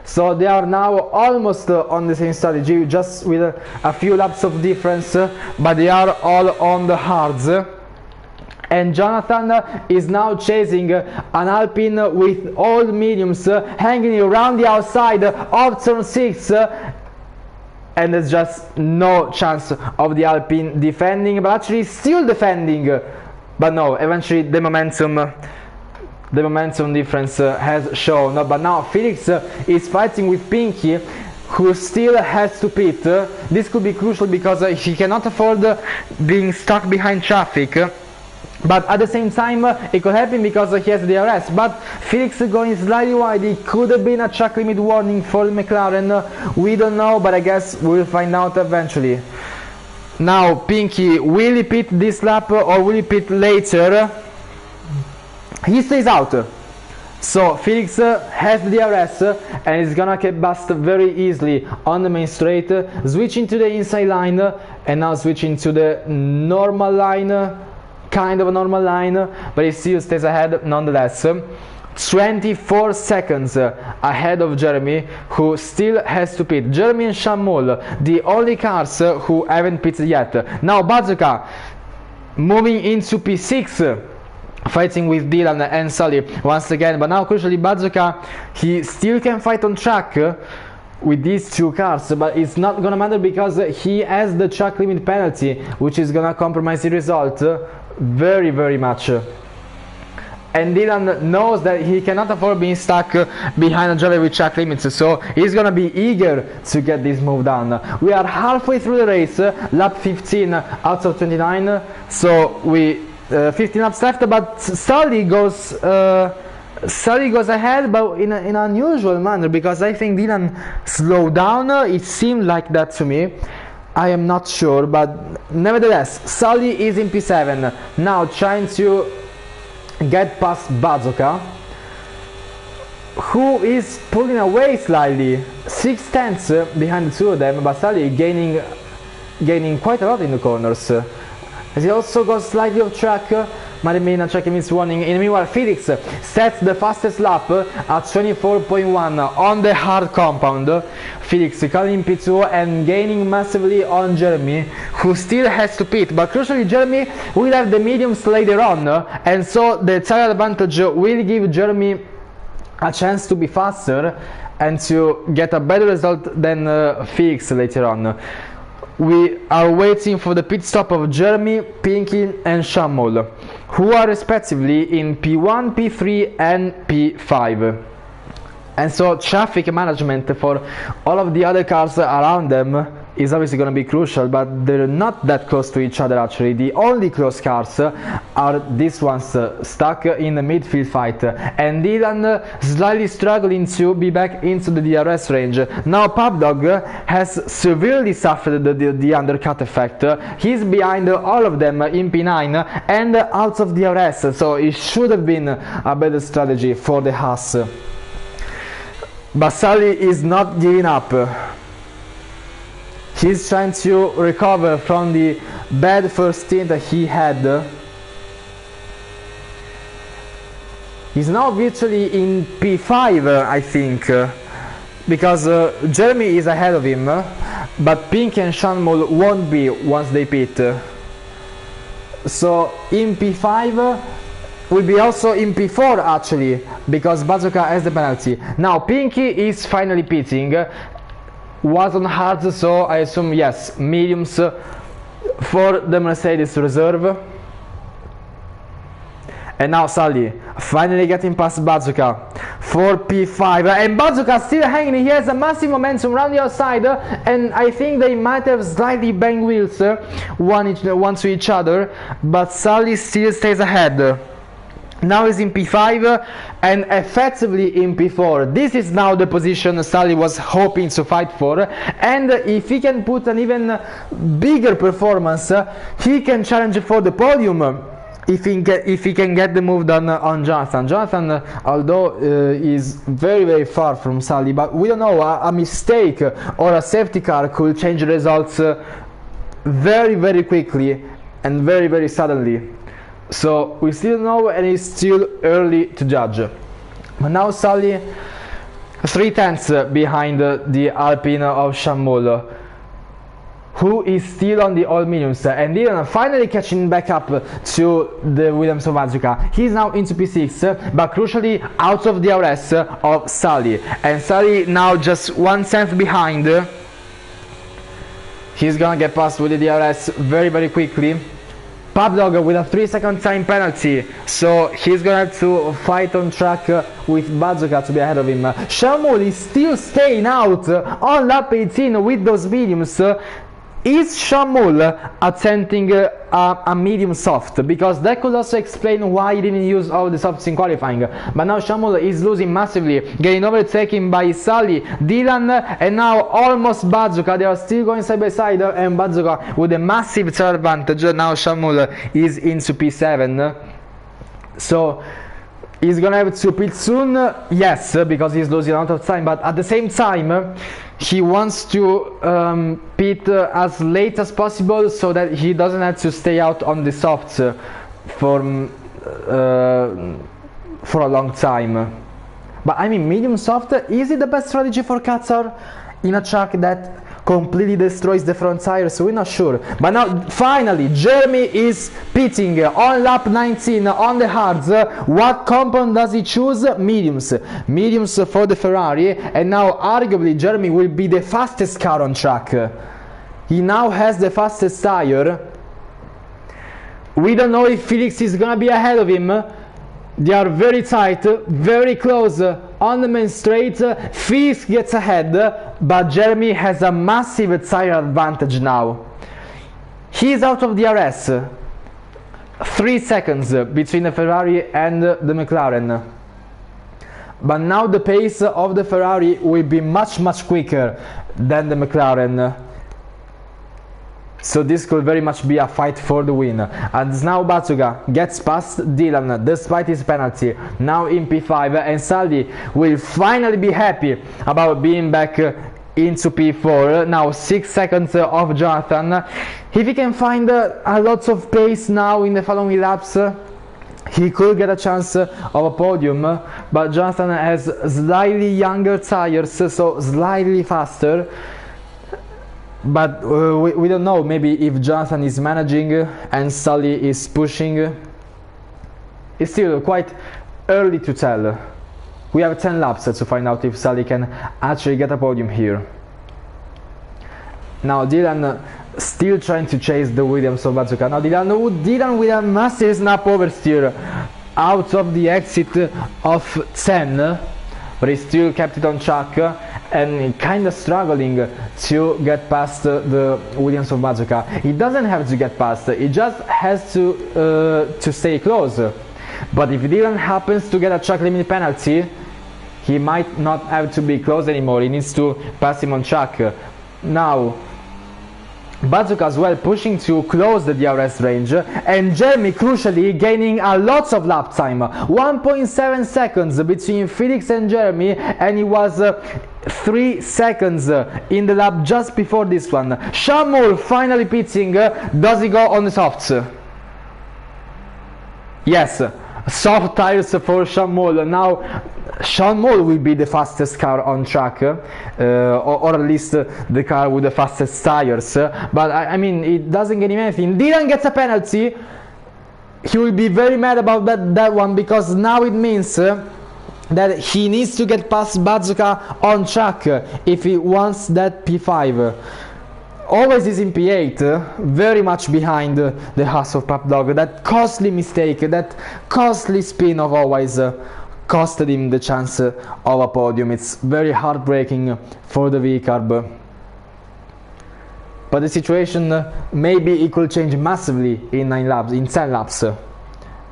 So they are now almost on the same strategy, just with a few laps of difference, but they are all on the hards. And Jonathan is now chasing an Alpine with all mediums, hanging around the outside of turn 6, and there's just no chance of the Alpine defending, but actually still defending. But no, eventually the momentum difference has shown. But now Felix is fighting with Pinky, who still has to pit. This could be crucial because he cannot afford being stuck behind traffic, but at the same time it could help him because he has the DRS. But Felix going slightly wide, it could have been a track limit warning for McLaren. We don't know, but I guess we'll find out eventually. Now Pinky, will he pit this lap or will he pit later? He stays out, so Felix has the DRS and is gonna get bust very easily on the main straight, switching to the inside line, and now switching to the normal line, kind of a normal line, but he still stays ahead nonetheless. 24 seconds ahead of Jeremy, who still has to pit. Jeremy and Shamul, the only cars who haven't pitted yet. Now Bazooka moving into P6, fighting with Dylan and Sully once again, but now crucially Bazooka, he still can fight on track with these two cars, but it's not gonna matter because he has the track limit penalty, which is gonna compromise the result very much. And Dylan knows that he cannot afford being stuck behind a driver with track limits, so he's gonna be eager to get this move done. We are halfway through the race, lap 15 out of 29, so we 15 laps left, but Sully goes ahead, but in an unusual manner, because I think Dylan slowed down. It seemed like that to me. I am not sure, but nevertheless, Sully is in P7, now trying to get past Bazooka, who is pulling away slightly, 6 tenths behind the two of them, but Sully gaining quite a lot in the corners. As he also got slightly off track, Marimena checking his warning. In the meanwhile, Felix sets the fastest lap at 24.1 on the hard compound. Felix coming in P2 and gaining massively on Jeremy, who still has to pit, but crucially Jeremy will have the mediums later on, and so the tire advantage will give Jeremy a chance to be faster and to get a better result than Felix later on. We are waiting for the pit stop of Jeremy, Pinky and Shamol, who are respectively in P1, P3 and P5. And so traffic management for all of the other cars around them is obviously going to be crucial, but they're not that close to each other actually. The only close cars are these ones stuck in the midfield fight, and Dylan slightly struggling to be back into the DRS range. Now Pubdog has severely suffered the undercut effect. He's behind all of them in P9 and out of DRS, so it should have been a better strategy for the Haas. But Sully is not giving up. He's trying to recover from the bad first stint that he had. He's now virtually in P5, I think, because Jeremy is ahead of him, but Pink and Shanmol won't be once they pit. So in P5 will be also in P4 actually, because Bazooka has the penalty. Now Pinky is finally pitting. Was on hards, so I assume yes, mediums for the Mercedes reserve. And now Sully finally getting past Bazooka for P5, and Bazooka still hanging. He has a massive momentum around the outside, and I think they might have slightly banged wheels one to each other, but Sully still stays ahead. Now he's in P5 and effectively in P4. This is now the position Sully was hoping to fight for, and if he can put an even bigger performance, he can challenge for the podium if he can get the move done on Jonathan. Jonathan, although is very far from Sully, but we don't know, a mistake or a safety car could change the results very quickly and very suddenly. So we still don't know, and it's still early to judge. But now Sully 3 tenths behind the Alpine of Shamol, who is still on the all mediums, and Dylan finally catching back up to the Williams of Bazooka. He's now into P6, but crucially out of the DRS of Sully, and Sully now just 1 tenth behind. He's gonna get past with the DRS very quickly. Pubdog with a 3-second time penalty, so he's gonna have to fight on track with Bazooka to be ahead of him. Shamul is still staying out on lap 18 with those mediums. Is Shamul attempting a medium soft? Because that could also explain why he didn't use all the softs in qualifying. But now Shamul is losing massively, getting overtaken by Sully, Dylan, and now almost Bazooka. They are still going side by side, and Bazooka with a massive tire advantage. Now Shamul is into P7. So he's gonna have to pit soon, yes, because he's losing a lot of time, but at the same time he wants to pit as late as possible so that he doesn't have to stay out on the softs for a long time. But I mean, medium soft, is it the best strategy for Qatar in a track that completely destroys the front tire? So we're not sure. But now finally Jeremy is pitting on lap 19 on the hards. What compound does he choose? Mediums for the Ferrari, and now arguably Jeremy will be the fastest car on track. He now has the fastest tire. We don't know if Felix is gonna be ahead of him. They are very tight, very close on the main straight. Felix gets ahead, but Jeremy has a massive tire advantage now. He's out of DRS. 3 seconds between the Ferrari and the McLaren. But now the pace of the Ferrari will be much quicker than the McLaren. So this could very much be a fight for the win. And now Bazooka gets past Dylan despite his penalty, now in P5, and Saldi will finally be happy about being back into P4. Now 6 seconds of Jonathan. If he can find a lot of pace now in the following laps, he could get a chance of a podium, but Jonathan has slightly younger tires, so slightly faster. But we don't know, maybe if Jonathan is managing and Sully is pushing. It's still quite early to tell. We have 10 laps to find out if Sully can actually get a podium here. Now Dylan still trying to chase the Williams of Bazooka. Now Dylan with a massive snap oversteer out of the exit of 10, but he still kept it on track and kind of struggling to get past the Williams of Bazooka. He doesn't have to get past, he just has to stay close. But if Dylan happens to get a track limit penalty, he might not have to be close anymore, he needs to pass him on track. Now Bazooka as well pushing to close the DRS range, and Jeremy crucially gaining a lot of lap time, 1.7 seconds between Felix and Jeremy, and he was 3 seconds in the lap just before this one. Sean Moore finally pitting. Does he go on the softs? Yes, soft tires for Sean Moore. Now Sean Moore will be the fastest car on track, or at least the car with the fastest tires, but I mean it doesn't get him anything. Dylan gets a penalty. He will be very mad about that one, because now it means that he needs to get past Bazooka on track if he wants that P5. Always is in P8, very much behind the Haas of Papdog. That costly mistake, that costly spin of Always costed him the chance of a podium. It's very heartbreaking for the V-Carb. But the situation, maybe it could change massively in 10 laps.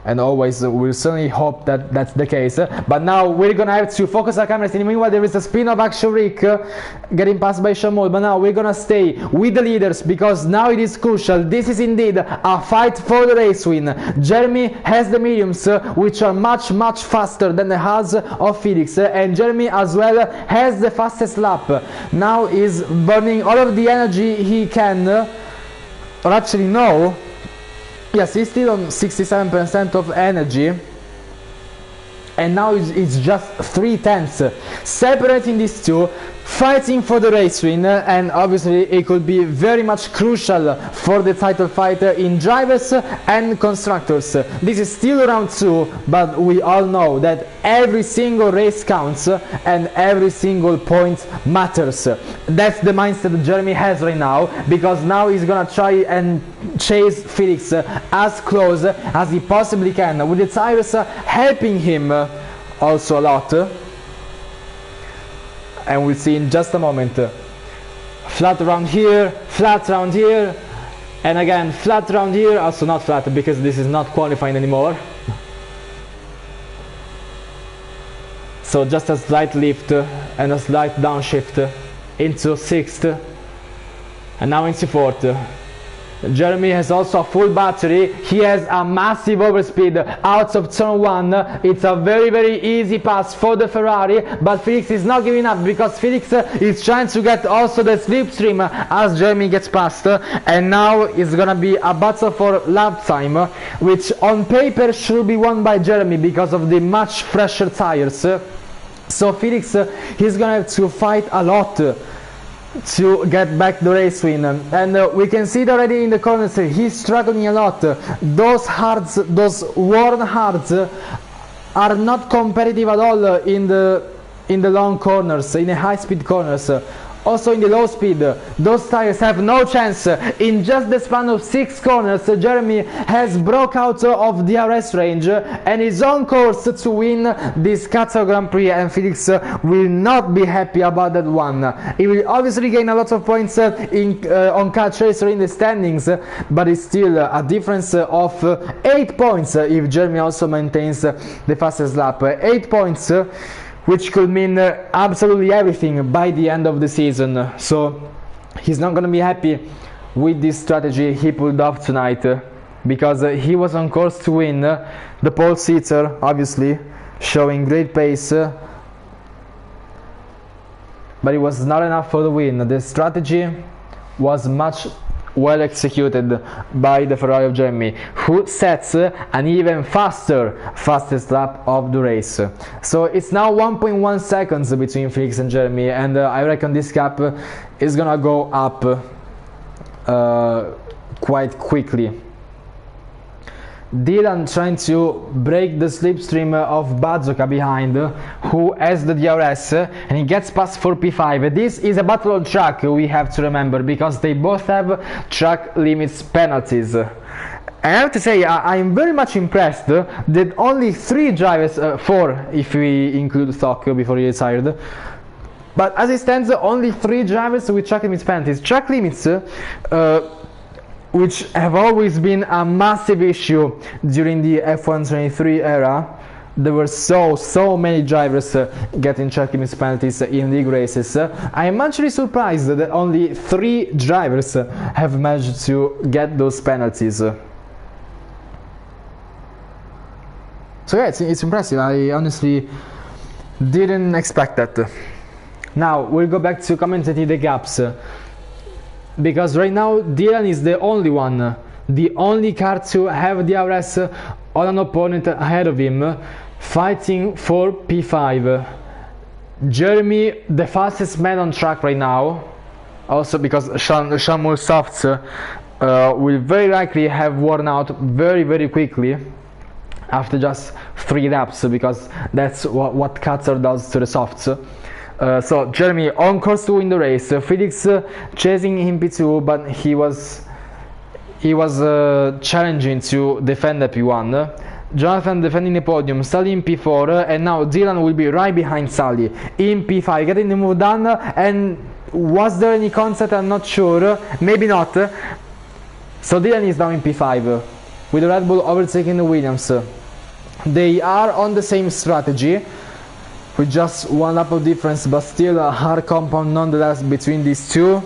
And Always we'll certainly hope that that's the case. But now we're gonna have to focus our cameras. In the meanwhile, there is a spin of Action Rick getting passed by Shamol. But now we're gonna stay with the leaders, because now it is crucial. This is indeed a fight for the race win. Jeremy has the mediums, which are much faster than the Haas of Felix, and Jeremy as well has the fastest lap. Now is burning all of the energy he can, or actually no. Yes, he's still on 67% of energy, and now it's just 3/10 separating these two, fighting for the race win, and obviously it could be very much crucial for the title fight in drivers and constructors. This is still round 2, but we all know that every single race counts and every single point matters. That's the mindset that Jeremy has right now, because now he's gonna try and chase Felix as close as he possibly can, with the tires helping him also a lot. And we'll see in just a moment. Flat around here, and again flat around here, also not flat because this is not qualifying anymore. So just a slight lift and a slight downshift into 6th, and now into 4th. Jeremy has also a full battery. He has a massive overspeed out of turn 1. It's a very easy pass for the Ferrari, but Felix is not giving up, because Felix is trying to get also the slipstream as Jeremy gets past, and now it's gonna be a battle for lap time, which on paper should be won by Jeremy because of the much fresher tires. So Felix he's gonna have to fight a lot to get back the race win, and we can see it already in the corners. He's struggling a lot. Those worn hards are not competitive at all in the long corners, in the high speed corners. Also in the low speed, those tires have no chance. In just the span of 6 corners, Jeremy has broke out of the DRS range and is on course to win this Qatar Grand Prix, and Felix will not be happy about that one. He will obviously gain a lot of points on Catch Racer in the standings, but it's still a difference of 8 points if Jeremy also maintains the fastest lap. 8 points, which could mean absolutely everything by the end of the season. So he's not going to be happy with this strategy he pulled off tonight, because he was on course to win. The pole sitter, obviously, showing great pace, but it was not enough for the win. The strategy was much well executed by the Ferrari of Jeremy, who sets an even fastest lap of the race. So it's now 1.1 seconds between Felix and Jeremy, and I reckon this gap is gonna go up quite quickly. Dylan trying to break the slipstream of Bazzoka behind, who has the DRS, and he gets past for P5. This is a battle on track, we have to remember, because they both have track limits penalties. I have to say, I'm very much impressed that only 3 drivers, 4 if we include Stock before he retired, but as it stands, only 3 drivers with track limits penalties. Track limits, which have always been a massive issue during the F1 era. There were so many drivers getting track limits penalties in league races. I'm actually surprised that only 3 drivers have managed to get those penalties. So yeah, it's impressive. I honestly didn't expect that. Now we'll go back to commentating the gaps, because right now Dylan is the only car to have DRS on an opponent ahead of him, fighting for P5. Jeremy, the fastest man on track right now, also because Shamul Softs will very likely have worn out very quickly after just 3 laps, because that's what Qatar does to the softs. So Jeremy on course to win the race. Felix chasing him P2, but he was challenging to defend the P1. Jonathan defending the podium, Sully in P4, and now Dylan will be right behind Sully in P5, getting the move done. And was there any contact? I'm not sure, maybe not. So Dylan is now in P5 with the Red Bull overtaking the Williams. They are on the same strategy, with just 1 lap of difference, but still a hard compound nonetheless between these two.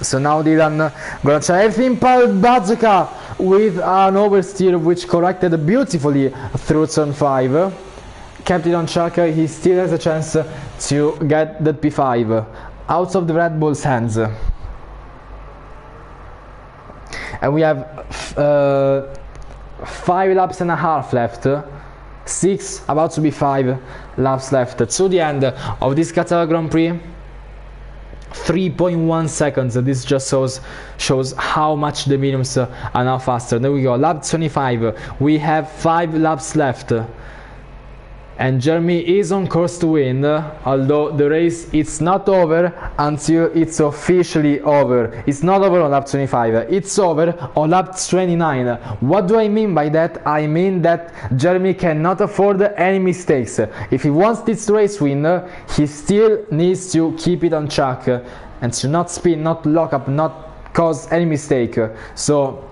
So now Dylan gonna try everything, but Bazzoka with an oversteer which corrected beautifully through turn 5. Kept it on track, he still has a chance to get that P5 out of the Red Bull's hands. And we have 5 laps and a half left. 6, about to be 5 laps left to the end of this Qatar Grand Prix. 3.1 seconds. This just shows how much the mediums are now faster. There we go, lap 25. We have 5 laps left, and Jeremy is on course to win, although the race it's not over until it's officially over. It's not over on lap 25, it's over on lap 29. What do I mean by that? I mean that Jeremy cannot afford any mistakes. If he wants this race win, he still needs to keep it on track and to not spin, not lock up, not cause any mistake. So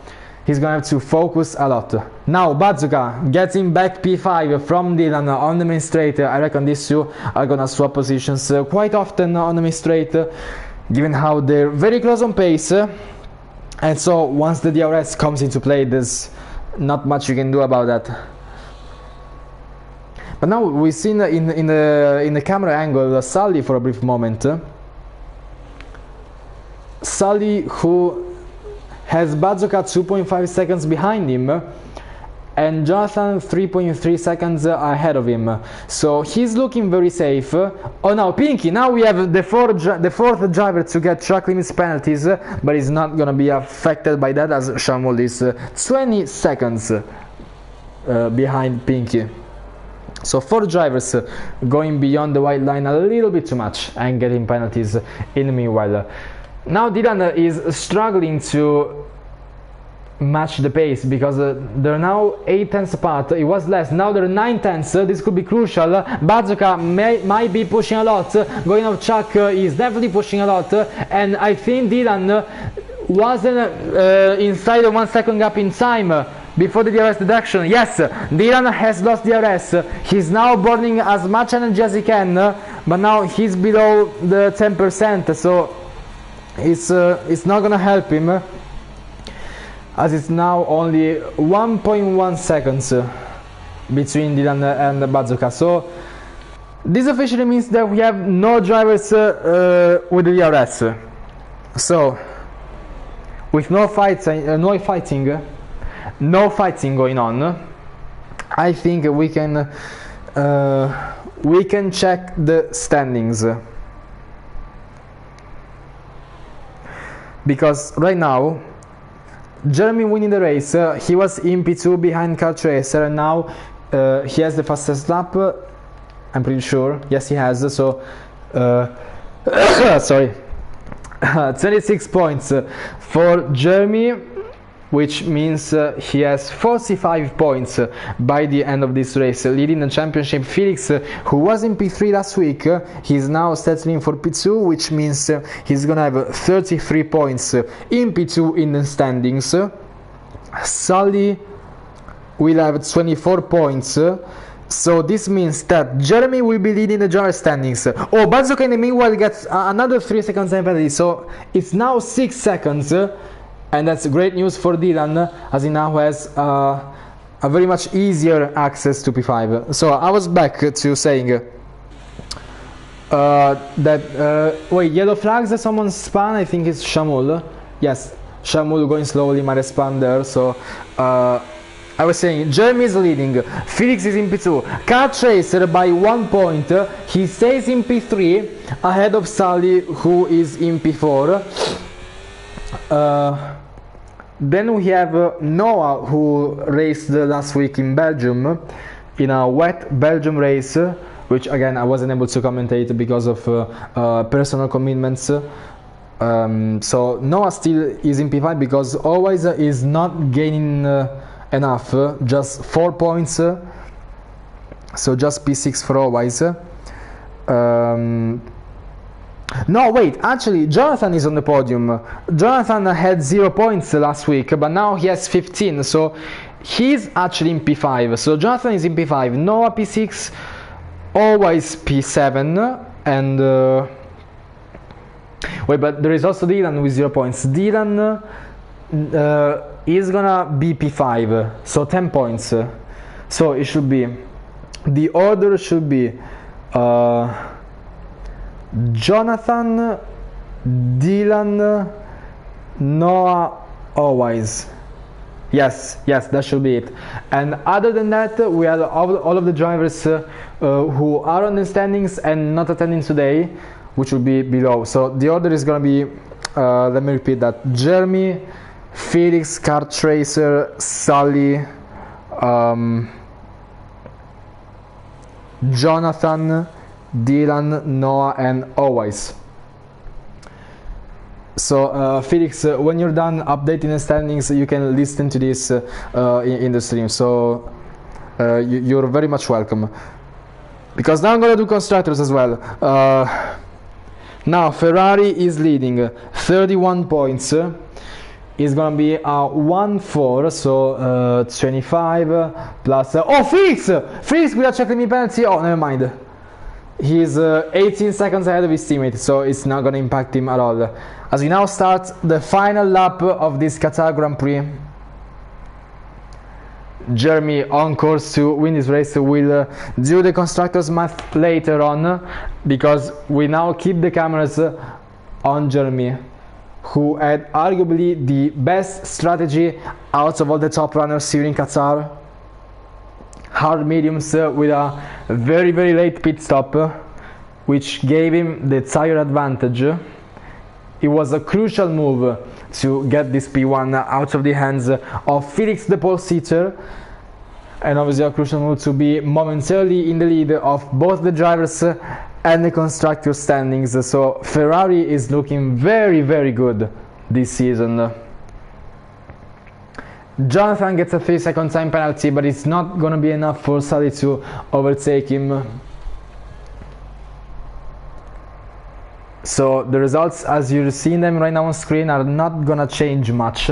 he's gonna have to focus a lot. Now Bazzoka getting back P5 from Dylan on the main straight. I reckon these two are gonna swap positions quite often on the main straight, given how they're very close on pace. And so once the DRS comes into play, there's not much you can do about that. But now we've seen in the camera angle Sully for a brief moment. Sully, who has Bazzoka 2.5 seconds behind him, and Jonathan 3.3 seconds ahead of him. So he's looking very safe. Oh now Pinky, now we have the fourth driver to get track limits penalties, but he's not gonna be affected by that, as Shamul is 20 seconds behind Pinky. So 4 drivers going beyond the white line a little bit too much and getting penalties in the meanwhile. Now Dylan is struggling to match the pace, because they're now 8 tenths apart. It was less, now they're 9 tenths. This could be crucial. Bazzoka might be pushing a lot, going off track. He's definitely pushing a lot, and I think Dylan wasn't inside the 1 second gap in time before the DRS deduction. Yes, Dylan has lost DRS. He's now burning as much energy as he can, but now he's below the 10%, so it's not gonna help him, as it's now only 1.1 seconds between Dylan and Bazooka. So this officially means that we have no drivers with the DRS. So with no fighting going on, I think we can check the standings, because right now Jeremy winning the race, he was in P2 behind Kart Racer, and now he has the fastest lap, I'm pretty sure. Yes, he has. So sorry, 26 points for Jeremy, which means he has 45 points by the end of this race, leading the championship. Felix, who was in P3 last week, he's now settling for P2, which means he's gonna have 33 points in P2 in the standings. Sully will have 24 points. So this means that Jeremy will be leading the driver standings. Oh, Bazooka in the meanwhile gets another 3 seconds time penalty, so it's now 6 seconds. And that's great news for Dylan, as he now has a very much easier access to P5. So I was back to saying that wait, yellow flags that someone spun, I think it's Shamul. Yes, Shamul going slowly, might have spun there. So I was saying Jeremy is leading, Felix is in P2, Kart Racer by 1 point, he stays in P3 ahead of Sully, who is in P4. Then we have Noah, who raced last week in Belgium in a wet Belgium race, which again I wasn't able to commentate because of personal commitments. So Noah still is in P5 because always is not gaining enough, just 4 points, so just P6 for always. No, wait, actually Jonathan is on the podium. Jonathan had 0 points last week, but now he has 15, so he's actually in P5. So Jonathan is in P5, Noah P6, always P7, and wait, but there is also Dylan with 0 points. Dylan is gonna be P5, so 10 points. So it should be, the order should be Jonathan, Dylan, Noah, always. Yes, that should be it. And other than that, we have all of the drivers who are on the standings and not attending today, which will be below. So the order is going to be, let me repeat that: Jeremy, Felix, Kart Racer, Sully, Jonathan, Dylan, Noah, and always. So Felix, when you're done updating the standings, you can listen to this in the stream. So you're very much welcome. Because now I'm gonna do constructors as well. Now Ferrari is leading, 31 points. It's gonna be a 1-4, so 25 plus. Oh, Felix! Felix without checking me penalty. Oh, never mind. He's 18 seconds ahead of his teammate, so it's not going to impact him at all. As we now start the final lap of this Qatar Grand Prix, Jeremy on course to win this race. Will do the constructors math later on, because we now keep the cameras on Jeremy, who had arguably the best strategy out of all the top runners here in Qatar. Hard mediums with a very late pit stop, which gave him the tire advantage. It was a crucial move to get this P1 out of the hands of Felix, the pole sitter, and obviously a crucial move to be momentarily in the lead of both the drivers and the constructor standings. So Ferrari is looking very good this season. Jonathan gets a 3-second time penalty, but it's not going to be enough for Sully to overtake him. So the results, as you're seeing them right now on screen, are not going to change much.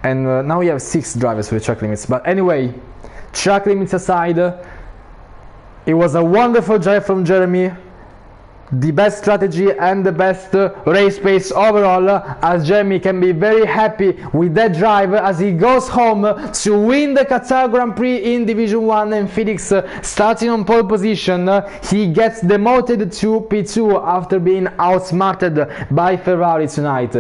And now we have 6 drivers with track limits. But anyway, track limits aside, it was a wonderful drive from Jeremy. the best strategy and the best race pace overall, as Jeremy can be very happy with that drive as he goes home to win the Qatar Grand Prix in Division 1, and Felix starting on pole position. He gets demoted to P2 after being outsmarted by Ferrari tonight.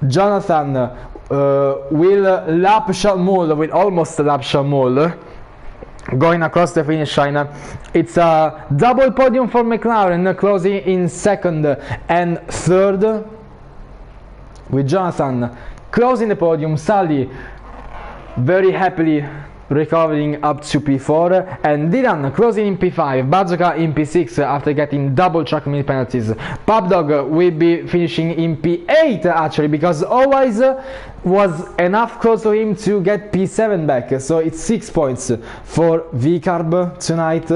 Jonathan will lap Shalmoul, will almost lap Shalmoul, going across the finish line. It's a double podium for McLaren, closing in second and third, with Jonathan closing the podium, Sally very happily recovering up to P4, and Dylan closing in P5, Bazoka in P6 after getting double track limit penalties. Pubdog will be finishing in P8 actually, because always was enough close to him to get P7 back, so it's 6 points for VCarb tonight.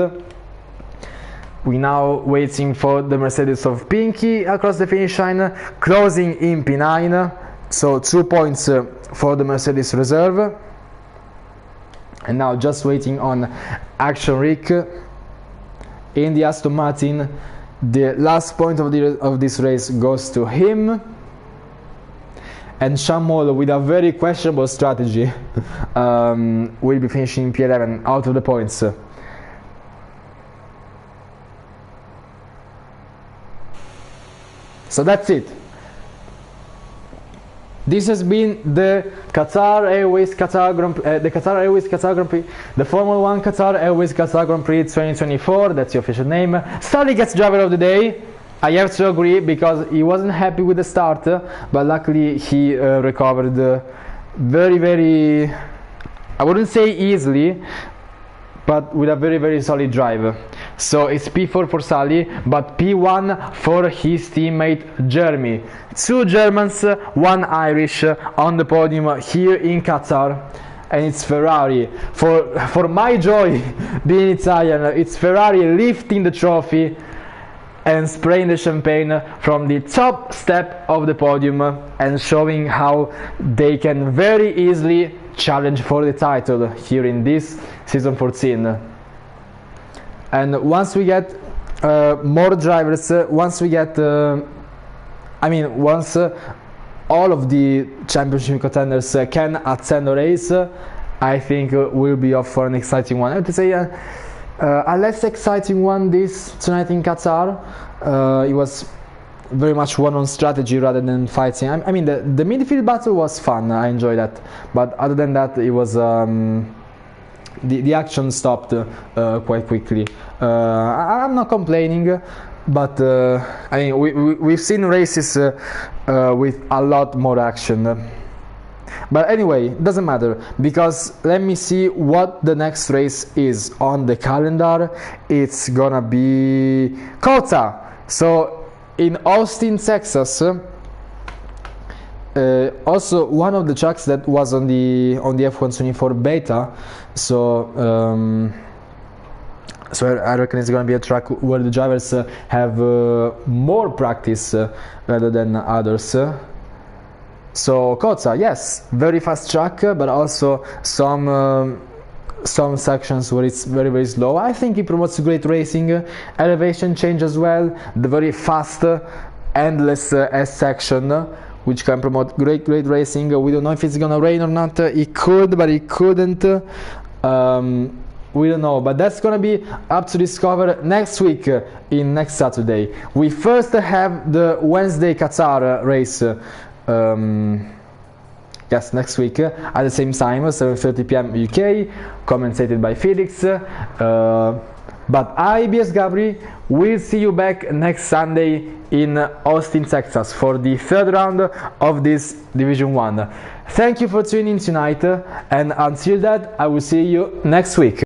We now waiting for the Mercedes of Pinky across the finish line, closing in P9, so 2 points for the Mercedes reserve. And now just waiting on Action Rick in the Aston Martin. The last point of this race goes to him. And Shamol, with a very questionable strategy, will be finishing P11 out of the points. So that's it. This has been the Qatar Airways Qatar Grand Prix, the Formula 1 Qatar Airways Qatar Grand Prix 2024. That's the official name. Sully gets driver of the day. I have to agree, because he wasn't happy with the start, but luckily he recovered very, I wouldn't say easily, but with a very solid drive. So it's P4 for Sully, but P1 for his teammate Jeremy. 2 Germans, 1 Irish on the podium here in Qatar. And it's Ferrari. For my joy, being Italian, it's Ferrari lifting the trophy and spraying the champagne from the top step of the podium and showing how they can very easily challenge for the title here in this season 14. And once we get more drivers, once all of the championship contenders can attend the race, I think we'll be off for an exciting one. I have to say a less exciting one tonight in Qatar. It was very much one on strategy rather than fighting. I mean, the midfield battle was fun, I enjoyed that, but other than that, it was the action stopped quite quickly. I'm not complaining, but I mean, we've seen races with a lot more action. But anyway, doesn't matter, because let me see what the next race is on the calendar. It's gonna be Qatar. So in Austin, Texas, also one of the tracks that was on the F1 beta. So I reckon it's going to be a track where the drivers have more practice rather than others. So Qatar, yes, very fast track, but also some sections where it's very slow. I think it promotes great racing, elevation change as well, the very fast, endless S section, which can promote great racing. We don't know if it's gonna rain or not. It could, but it couldn't. We don't know, but that's gonna be up to discover next week, in next Saturday. We first have the Wednesday Qatar race. Yes, next week at the same time, 7:30 p.m. UK, commentated by Felix. But I, BS Gabri, will see you back next Sunday in Austin, Texas for the third round of this Division 1. Thank you for tuning in tonight, and until that, I will see you next week.